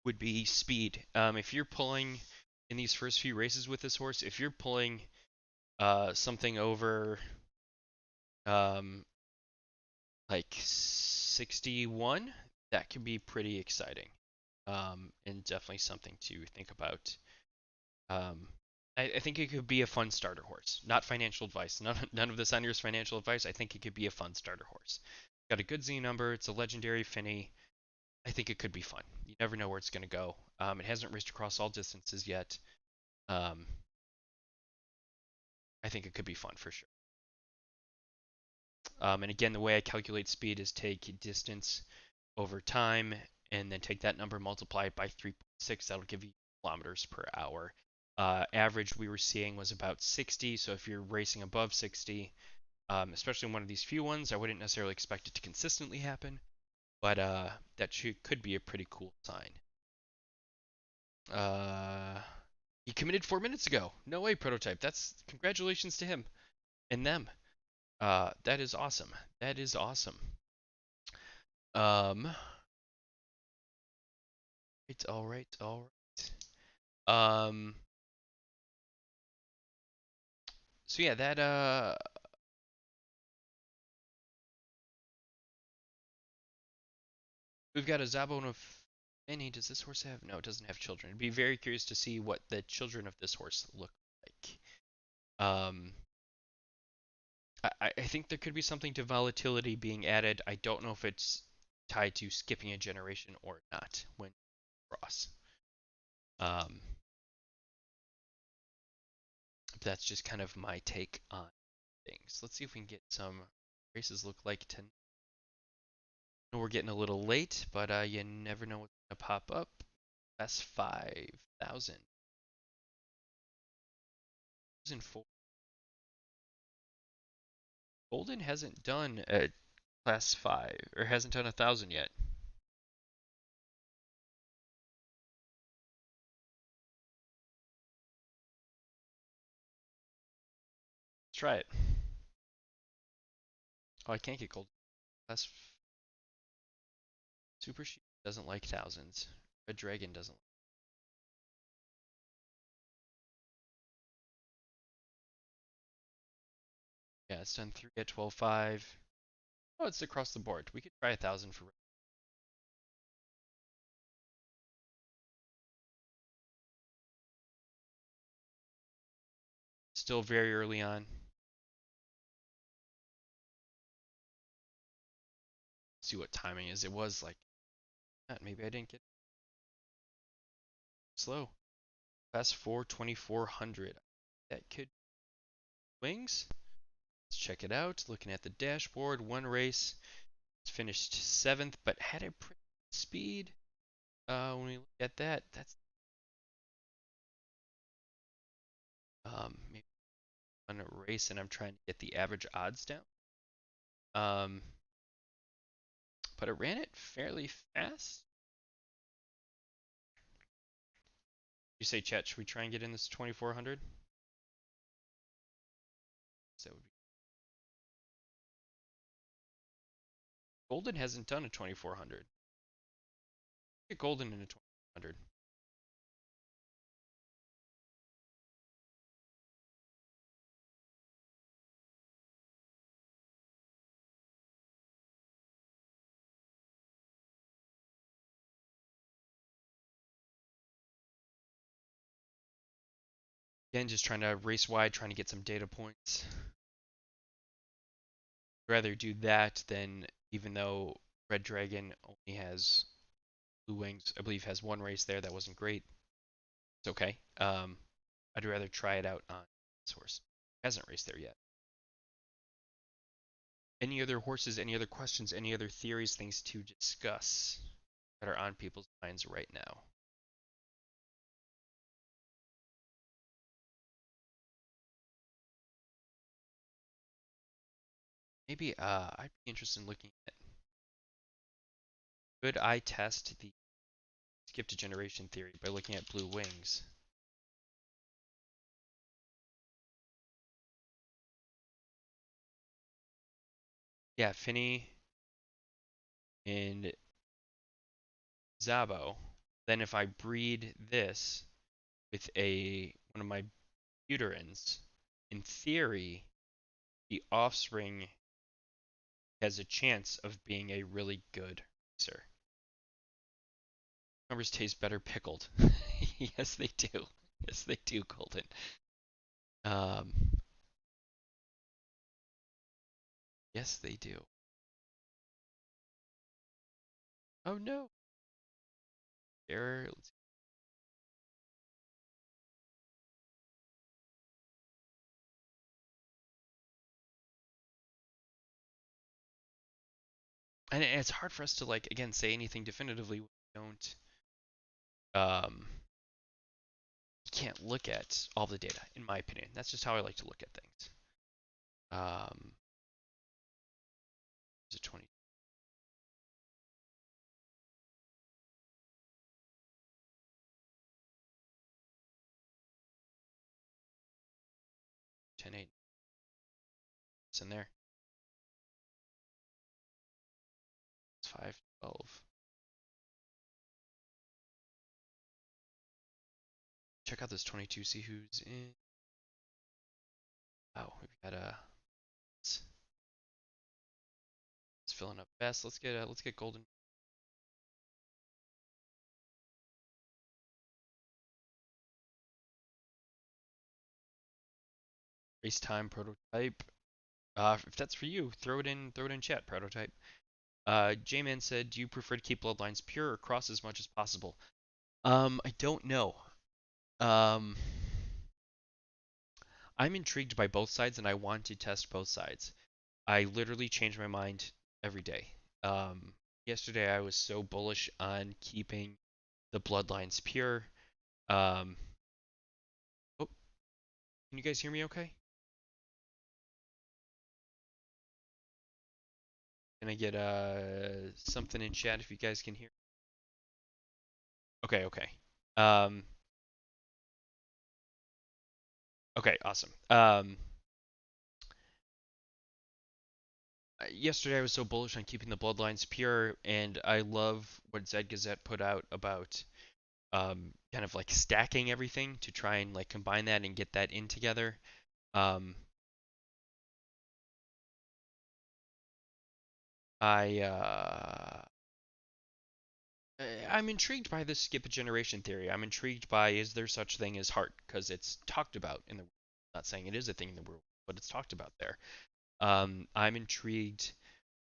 would be speed. If you're pulling in these first few races with this horse, if you're pulling something over um, like 61, that can be pretty exciting. And definitely something to think about. Um, I think it could be a fun starter horse. Not financial advice. None of this on here is financial advice. I think it could be a fun starter horse. Got a good Z number. It's a legendary Finny. I think it could be fun. You never know where it's going to go. It hasn't raced across all distances yet. Um, I think it could be fun for sure. And again, the way I calculate speed is take distance over time and then take that number, multiply it by 3.6. That'll give you kilometers per hour. Average we were seeing was about 60. So if you're racing above 60, especially in one of these few ones, I wouldn't necessarily expect it to consistently happen, but that could be a pretty cool sign. He committed 4 minutes ago. No way, prototype. That's congratulations to him and them. That is awesome. That is awesome. Um, it's all right, all right. So yeah, that we've got a Zabo and a Fanny. Does this horse have? No, it doesn't have children. I'd be very curious to see what the children of this horse look like. Um, I think there could be something to volatility being added. I don't know if it's tied to skipping a generation or not when cross. Um, that's just kind of my take on things. Let's see if we can get some races look like tonight. We're getting a little late, but you never know what's gonna pop up. That's 5,000. 4. Golden hasn't done a class 5 or hasn't done 1,000 yet. Let's try it. Oh, I can't get gold. Class Super Sheep doesn't like thousands. Red Dragon doesn't. Yeah, it's done 3 at 12.5. Oh, it's across the board. We could try 1,000 for. Still very early on. See what timing is. It was like, maybe I didn't get slow. Fast 4, 2400. That could wings. Let's check it out. Looking at the dashboard, one race. It's finished 7th, but had a pretty good speed. When we look at that, that's maybe on a race, and I'm trying to get the average odds down. But it ran it fairly fast. You say, chat, should we try and get in this 2400? So that would be Golden hasn't done a 2400. Get Golden in a 2400. Again, just trying to race wide, trying to get some data points. I'd rather do that than, even though Red Dragon only has Blue Wings, I believe has one race there that wasn't great. It's okay. I'd rather try it out on this horse. Hasn't raced there yet. Any other horses, any other questions, any other theories, things to discuss that are on people's minds right now? Maybe I'd be interested in looking at, could I test the skip to generation theory by looking at Blue Wings? Yeah, Finney and Zabo. Then if I breed this with one of my buterins, in theory, the offspring has a chance of being a really good racer. Numbers taste better pickled. Yes, they do. Yes, they do, Golden. Um, yes, they do. Oh no. Error. Let's see. And it's hard for us to like again say anything definitively. We don't. You can't look at all the data, in my opinion. That's just how I like to look at things. Is it 20? 10, 8. It's in there. It's 5, 12. Check out this 22, see who's in. Oh, we've got it's filling up fast. Let's get Golden. Race time prototype. If that's for you, throw it in chat, prototype. J-Man said, do you prefer to keep bloodlines pure or cross as much as possible? I don't know. Um, I'm intrigued by both sides and I want to test both sides. I literally change my mind every day. Yesterday I was so bullish on keeping the bloodlines pure. Oh, can you guys hear me okay? Can I get something in chat if you guys can hear? Okay, okay. Um, okay, awesome. Yesterday I was so bullish on keeping the bloodlines pure, and I love what Zed Gazette put out about kind of like stacking everything to try and like combine that and get that in together. Um, I I'm intrigued by this skip a generation theory. I'm intrigued by is there such thing as heart because it's talked about in the Not saying it is a thing in the world, but it's talked about there. I'm intrigued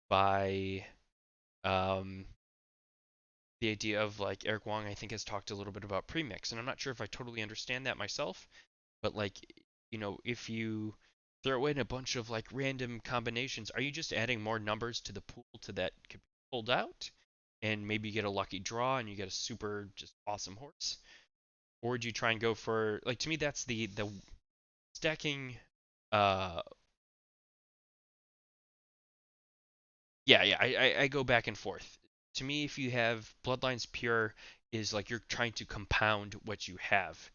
by um, the idea of like Eric Wong, I think, has talked a little bit about premix, and I'm not sure if I totally understand that myself, but like, if you throw in a bunch of like random combinations, are you just adding more numbers to the pool to that could be pulled out, and maybe you get a lucky draw and you get a super just awesome horse? Or would you try and go for like, to me that's the stacking. uh yeah, I go back and forth. To me, if you have Bloodlines Pure, is like you're trying to compound what you have.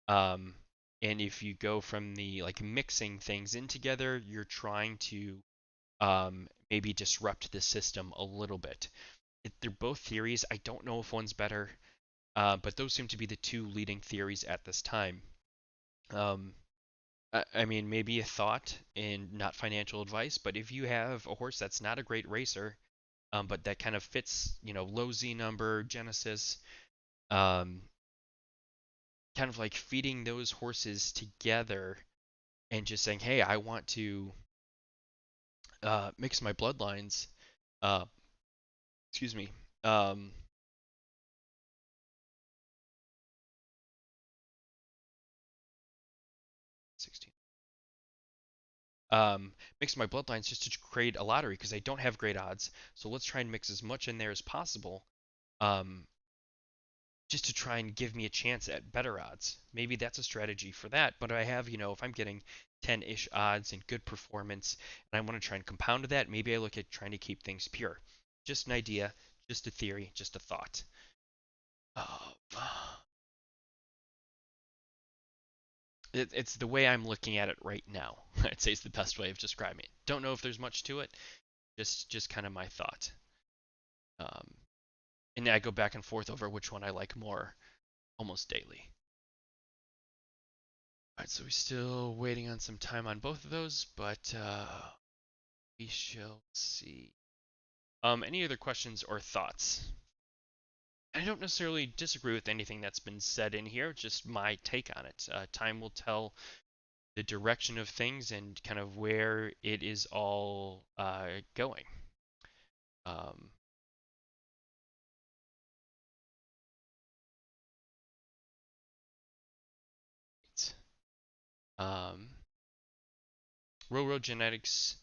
Um, and if you go from the like mixing things in together, you're trying to maybe disrupt the system a little bit. They're both theories. I don't know if one's better, but those seem to be the two leading theories at this time. Um, I mean, maybe a thought and not financial advice, but if you have a horse that's not a great racer, but that kind of fits, low Z number, Genesis, um, kind of like feeding those horses together and just saying, hey, I want to mix my bloodlines. Uh, excuse me. Um, 16. Mix my bloodlines just to create a lottery because I don't have great odds. So let's try and mix as much in there as possible. Um, just to try and give me a chance at better odds. Maybe that's a strategy for that. But I have, if I'm getting 10-ish odds and good performance, and I want to try and compound that, maybe I look at trying to keep things pure. Just an idea, just a theory, just a thought. Uh, it's the way I'm looking at it right now. I'd say it's the best way of describing it. Don't know if there's much to it. Just kind of my thought. Um, and I go back and forth over which one I like more almost daily. All right, so we're still waiting on some time on both of those, but we shall see. Any other questions or thoughts? I don't necessarily disagree with anything that's been said in here, just my take on it. Time will tell the direction of things and kind of where it is all going. Um, um, Railroad genetics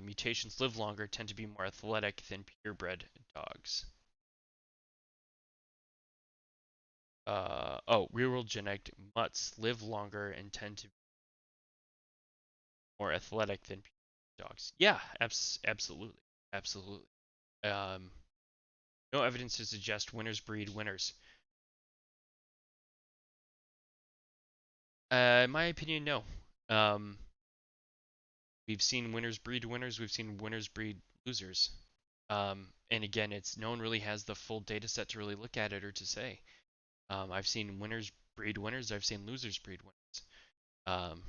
mutations live longer, tend to be more athletic than purebred dogs. Real-world genetic mutts live longer and tend to be more athletic than dogs. Yeah, absolutely, absolutely. Um, no evidence to suggest winners breed winners. In my opinion, no. Um, we've seen winners breed winners. We've seen winners breed losers. And again, it's no one really has the full data set to really look at it or to say. I've seen winners breed winners. I've seen losers breed winners. Um,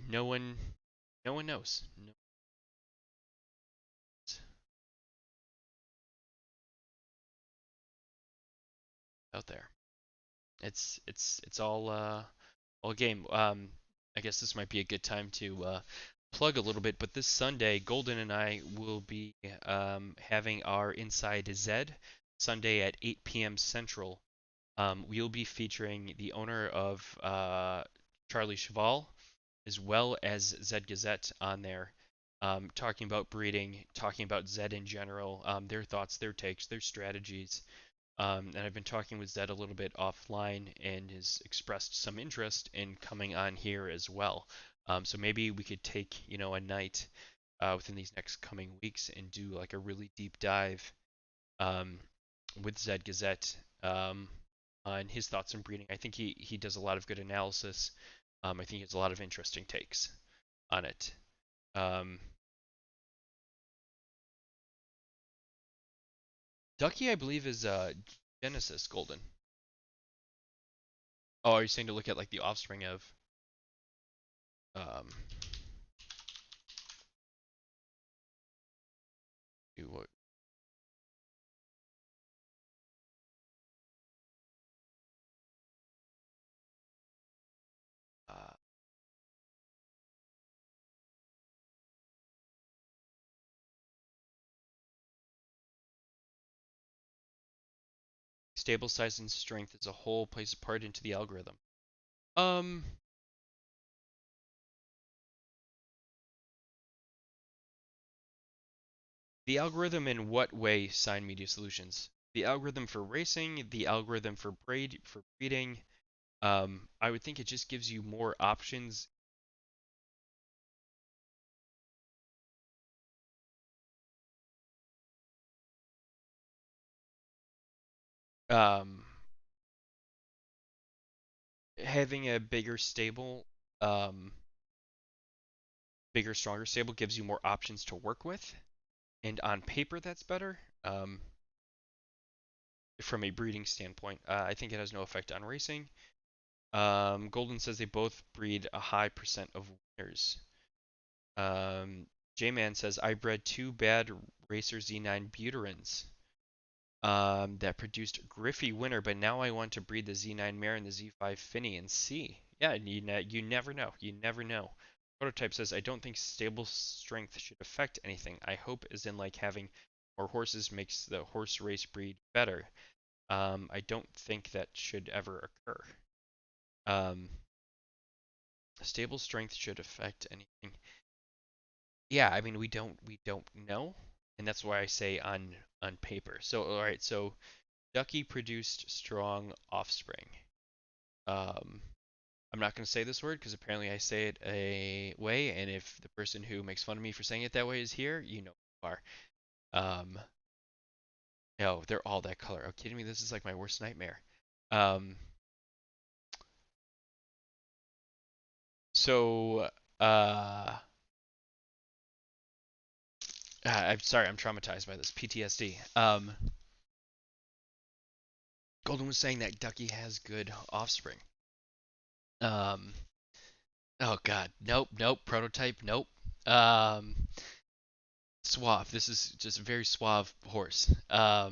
no one, no one knows. No one's out there. It's all game. I guess this might be a good time to plug a little bit. But this Sunday, Golden and I will be having our Inside Zed Sunday at 8 p.m. Central. We'll be featuring the owner of Charlie Cheval as well as Zed Gazette on there, talking about breeding, talking about Zed in general, their thoughts, their takes, their strategies. And I've been talking with Zed a little bit offline and has expressed some interest in coming on here as well. So maybe we could take, a night within these next coming weeks and do like a really deep dive um, with Zed Gazette on his thoughts on breeding. I think he does a lot of good analysis. I think he has a lot of interesting takes on it. Um, Ducky, I believe, is Genesis Golden. Oh, are you saying to look at like the offspring of? Um, what? stable size and strength as a whole plays a part into the algorithm. Um, the algorithm in what way, Sign Media Solutions? The algorithm for racing, the algorithm for breeding. I would think it just gives you more options. Um, Having a um, bigger, stronger stable gives you more options to work with, and on paper that's better. From a breeding standpoint, I think it has no effect on racing. Golden says they both breed a high percent of winners. Um, J-Man says I bred two bad Racer Z9 Buterins that produced Griffey winner, but now I want to breed the Z9 mare and the Z5 Finny and see. Yeah, you never know. You never know. Prototype says I don't think stable strength should affect anything. I hope as in like having more horses makes the horse race breed better. I don't think that should ever occur. Um, Stable strength should affect anything. Yeah, I mean we don't know, and that's why I say on paper. So all right, so Ducky produced strong offspring. Um, I'm not going to say this word because apparently I say it a way, and if the person who makes fun of me for saying it that way is here, you know who you are. No, they're all that color. Are you kidding me? This is like my worst nightmare. Um, so uh, I'm sorry, I'm traumatized by this PTSD. Golden was saying that Ducky has good offspring. Um, oh God, nope, nope. Prototype, nope. Um, Suave. This is just a very suave horse. Yeah,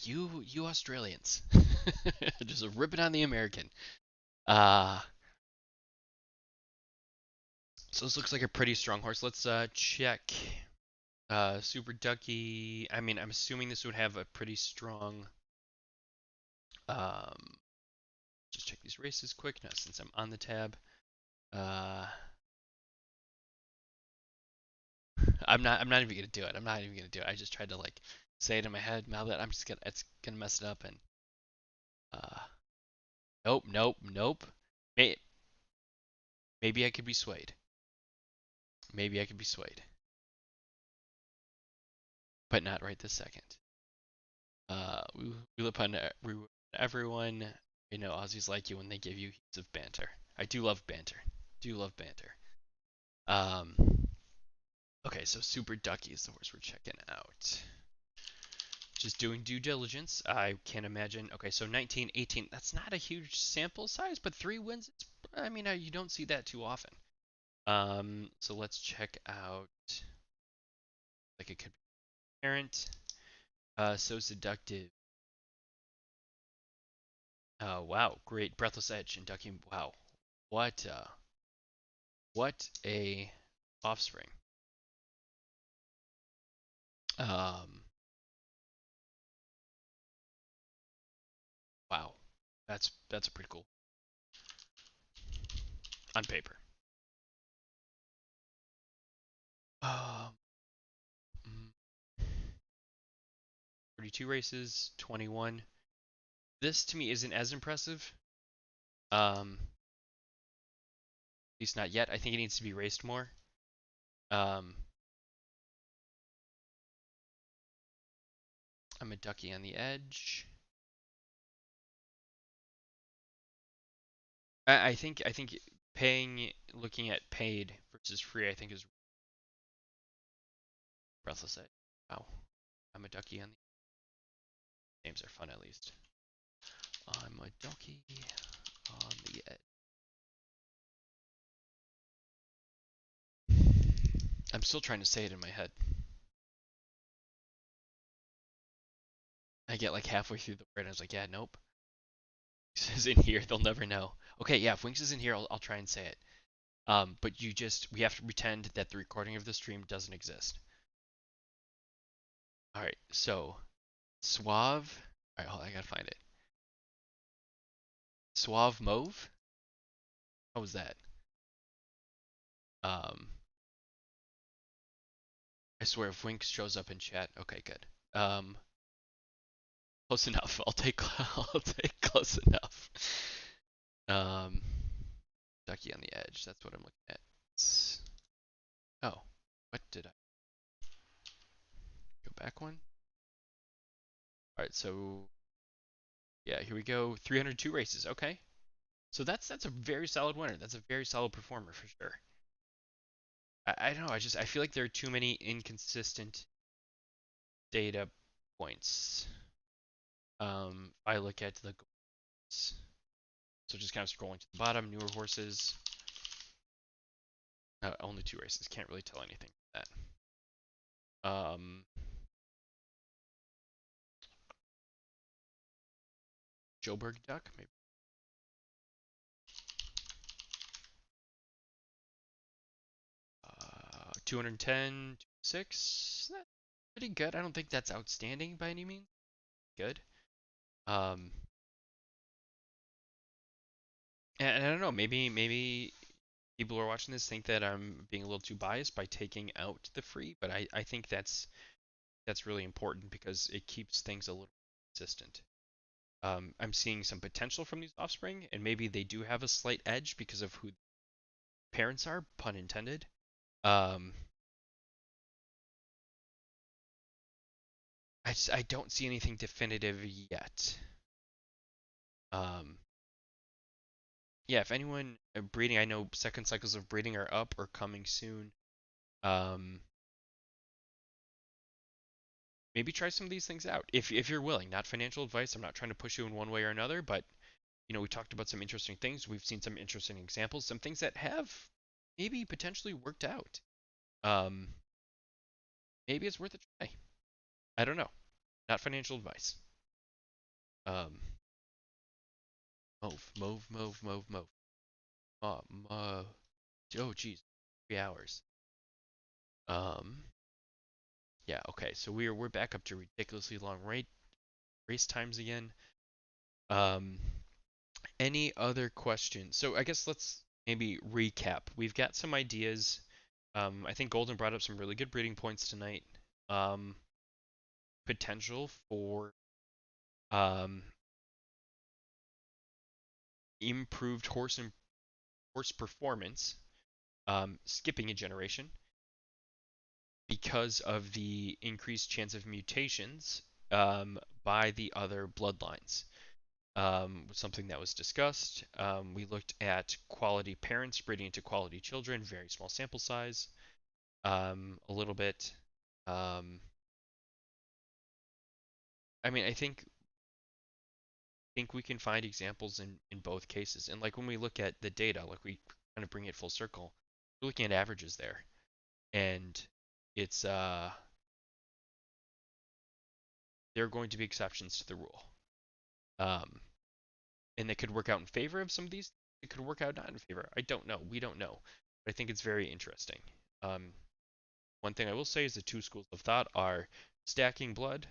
you Australians, just ripping on the American. Uh, so this looks like a pretty strong horse. Let's check. Super Ducky. I mean, I'm assuming this would have a pretty strong. Um, just check these races quick now since I'm on the tab. Uh, I'm not even gonna do it. I'm not even gonna do it. I just tried to like say it in my head, mouth it. I'm just gonna it's gonna mess it up and uh nope, nope, nope. Maybe I could be swayed. Maybe I could be swayed, but not right this second. We live on everyone. You know, Aussies like you when they give you heaps of banter. I do love banter. Do love banter. Um, okay, so Super Ducky is the horse we're checking out. Just doing due diligence. I can't imagine. Okay, so 19, 18. That's not a huge sample size, but 3 wins. I mean, you don't see that too often. So let's check out. Like it could be parent. So seductive. Wow, great breathless edge and Ducky. Wow, what what a offspring. Um, wow, that's a pretty cool on paper. Um, mm, 32 races, 21. This to me isn't as impressive. At least not yet. I think it needs to be raced more. Um, I'm a Ducky on the edge. I think paying, looking at paid versus free, I think is breathless edge. Wow, I'm a Ducky on the names are fun at least. I'm a Ducky on the edge. I'm still trying to say it in my head. I get like halfway through the word and I was like, yeah, nope. Winx is in here, they'll never know. Okay, yeah, if Winx is in here, I'll try and say it. But we have to pretend that the recording of the stream doesn't exist. All right, so Suave. All right, hold on, I gotta find it. Suave Mauve. How was that? Um, I swear if Wink shows up in chat, okay, good. Close enough. I'll take close enough. Um, Ducky on the edge. That's what I'm looking at. Oh, what did I go back one? All right, so yeah, here we go. 302 races. Okay, so that's a very solid winner. That's a very solid performer for sure. I don't know. I feel like there are too many inconsistent data points. I look at the goals. So just kind of scrolling to the bottom, newer horses. Only 2 races. Can't really tell anything from that. Joburg Duck, maybe. 210, 6. That's pretty good. I don't think that's outstanding by any means. Good. Um, and I don't know. Maybe people who are watching this think that I'm being a little too biased by taking out the free, but I think that's really important because it keeps things a little consistent. I'm seeing some potential from these offspring, and maybe they do have a slight edge because of who parents are, pun intended. Um, I don't see anything definitive yet. Um, yeah, if anyone breeding, I know second cycles of breeding are up or coming soon. Um, maybe try some of these things out if you're willing. Not financial advice. I'm not trying to push you in one way or another, but we talked about some interesting things. We've seen some interesting examples, some things that have maybe potentially worked out. Um, maybe it's worth a try. I don't know. Not financial advice. Um, mauve. Oh, oh, geez, 3 hours. Um, yeah, okay. So we're back up to ridiculously long race times again. Um, any other questions? So I guess let's maybe recap. We've got some ideas. I think Golden brought up some really good breeding points tonight. Um, Potential for um, improved horse performance, skipping a generation because of the increased chance of mutations by the other bloodlines. Was something that was discussed. We looked at quality parents breeding into quality children, very small sample size, a little bit. Um, I mean, I think we can find examples in both cases. And like when we look at the data, like we kind of bring it full circle, we're looking at averages there, and it's there are going to be exceptions to the rule. Um, and they could work out in favor of some of these. It could work out not in favor. I don't know. We don't know. But I think it's very interesting. Um, One thing I will say is the two schools of thought are stacking blood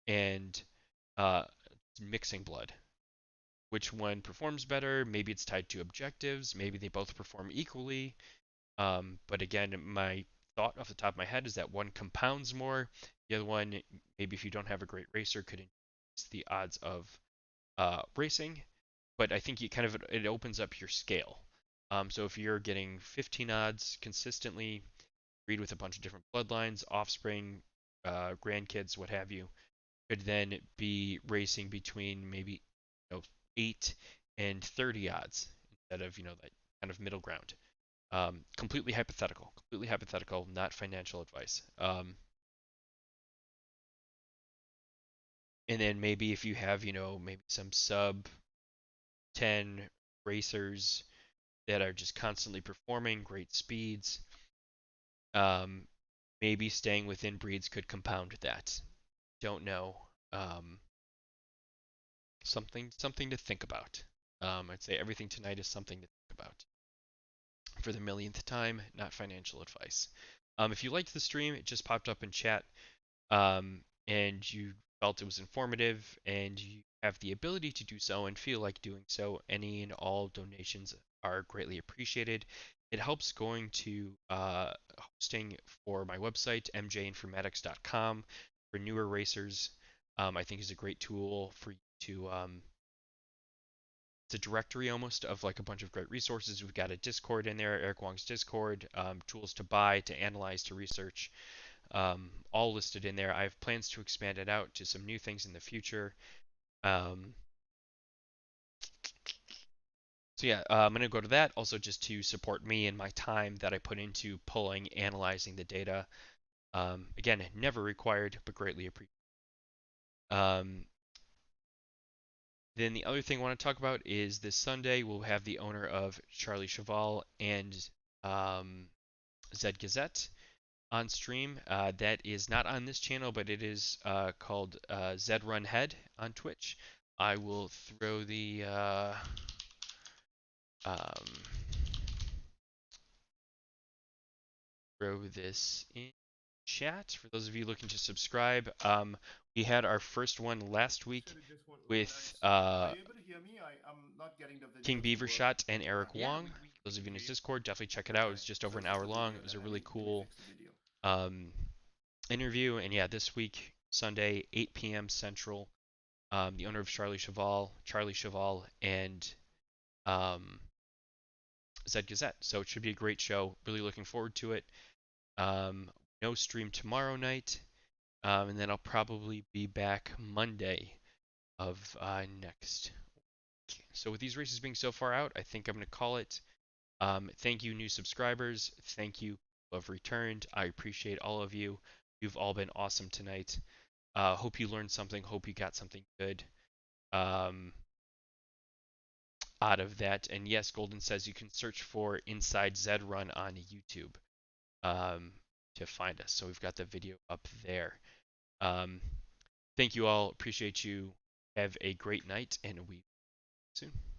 and uh, mixing blood. Which one performs better? Maybe it's tied to objectives. Maybe they both perform equally. But again, my thought off the top of my head is that one compounds more. The other one, maybe if you don't have a great racer, could increase the odds of racing. But I think it opens up your scale. So if you're getting 15 odds consistently, breed with a bunch of different bloodlines, offspring, grandkids, what have you, could then be racing between maybe 8 and 30 odds instead of that kind of middle ground. Completely hypothetical, not financial advice. And then maybe if you have maybe some sub 10 racers that are just constantly performing great speeds, um, maybe staying within breeds could compound that. Don't know. Um, something to think about. I'd say everything tonight is something to think about. For the millionth time, not financial advice. If you liked the stream, it just popped up in chat, and you felt it was informative and you have the ability to do so and feel like doing so, any and all donations are greatly appreciated. It helps going to hosting for my website, mjinformatics.com, for newer racers. I think is a great tool for you to it's a directory almost of like a bunch of great resources. We've got a Discord in there, Eric Wong's Discord, tools to buy, to analyze, to research, all listed in there. I have plans to expand it out to some new things in the future. Um, so yeah, I'm gonna go to that also just to support me and my time that I put into pulling, analyzing the data. Again, never required, but greatly appreciated. Um, then the other thing I want to talk about is this Sunday we'll have the owner of Charlie Cheval and um, Zed Gazette on stream. That is not on this channel, but it is called ZED RUN Head on Twitch. I will um, throw this in chat for those of you looking to subscribe. We had our first one last week Said it just went with nice. Are you able to hear me? I'm not getting the King video to work. Beavershot and Eric Yeah, Wong. we Those can of you in hear his you. Discord, definitely check it out. It Okay, was just over so an fix hour the long. video It was then. a really Let me cool fix the video. um, interview. And yeah, this week, Sunday, 8 p.m. Central, the owner of Charlie Cheval, and um, Zed Gazette. So it should be a great show. Really looking forward to it. Um, no stream tomorrow night, and then I'll probably be back Monday of next week. So with these races being so far out, I think I'm going to call it. Thank you, new subscribers. Thank you who have returned. I appreciate all of you. You've all been awesome tonight. Hope you learned something. Hope you got something good um, out of that. And yes, Golden says you can search for Inside Zed Run on YouTube um, to find us. So we've got the video up there. Um, thank you all. Appreciate you. Have a great night, and we see you soon.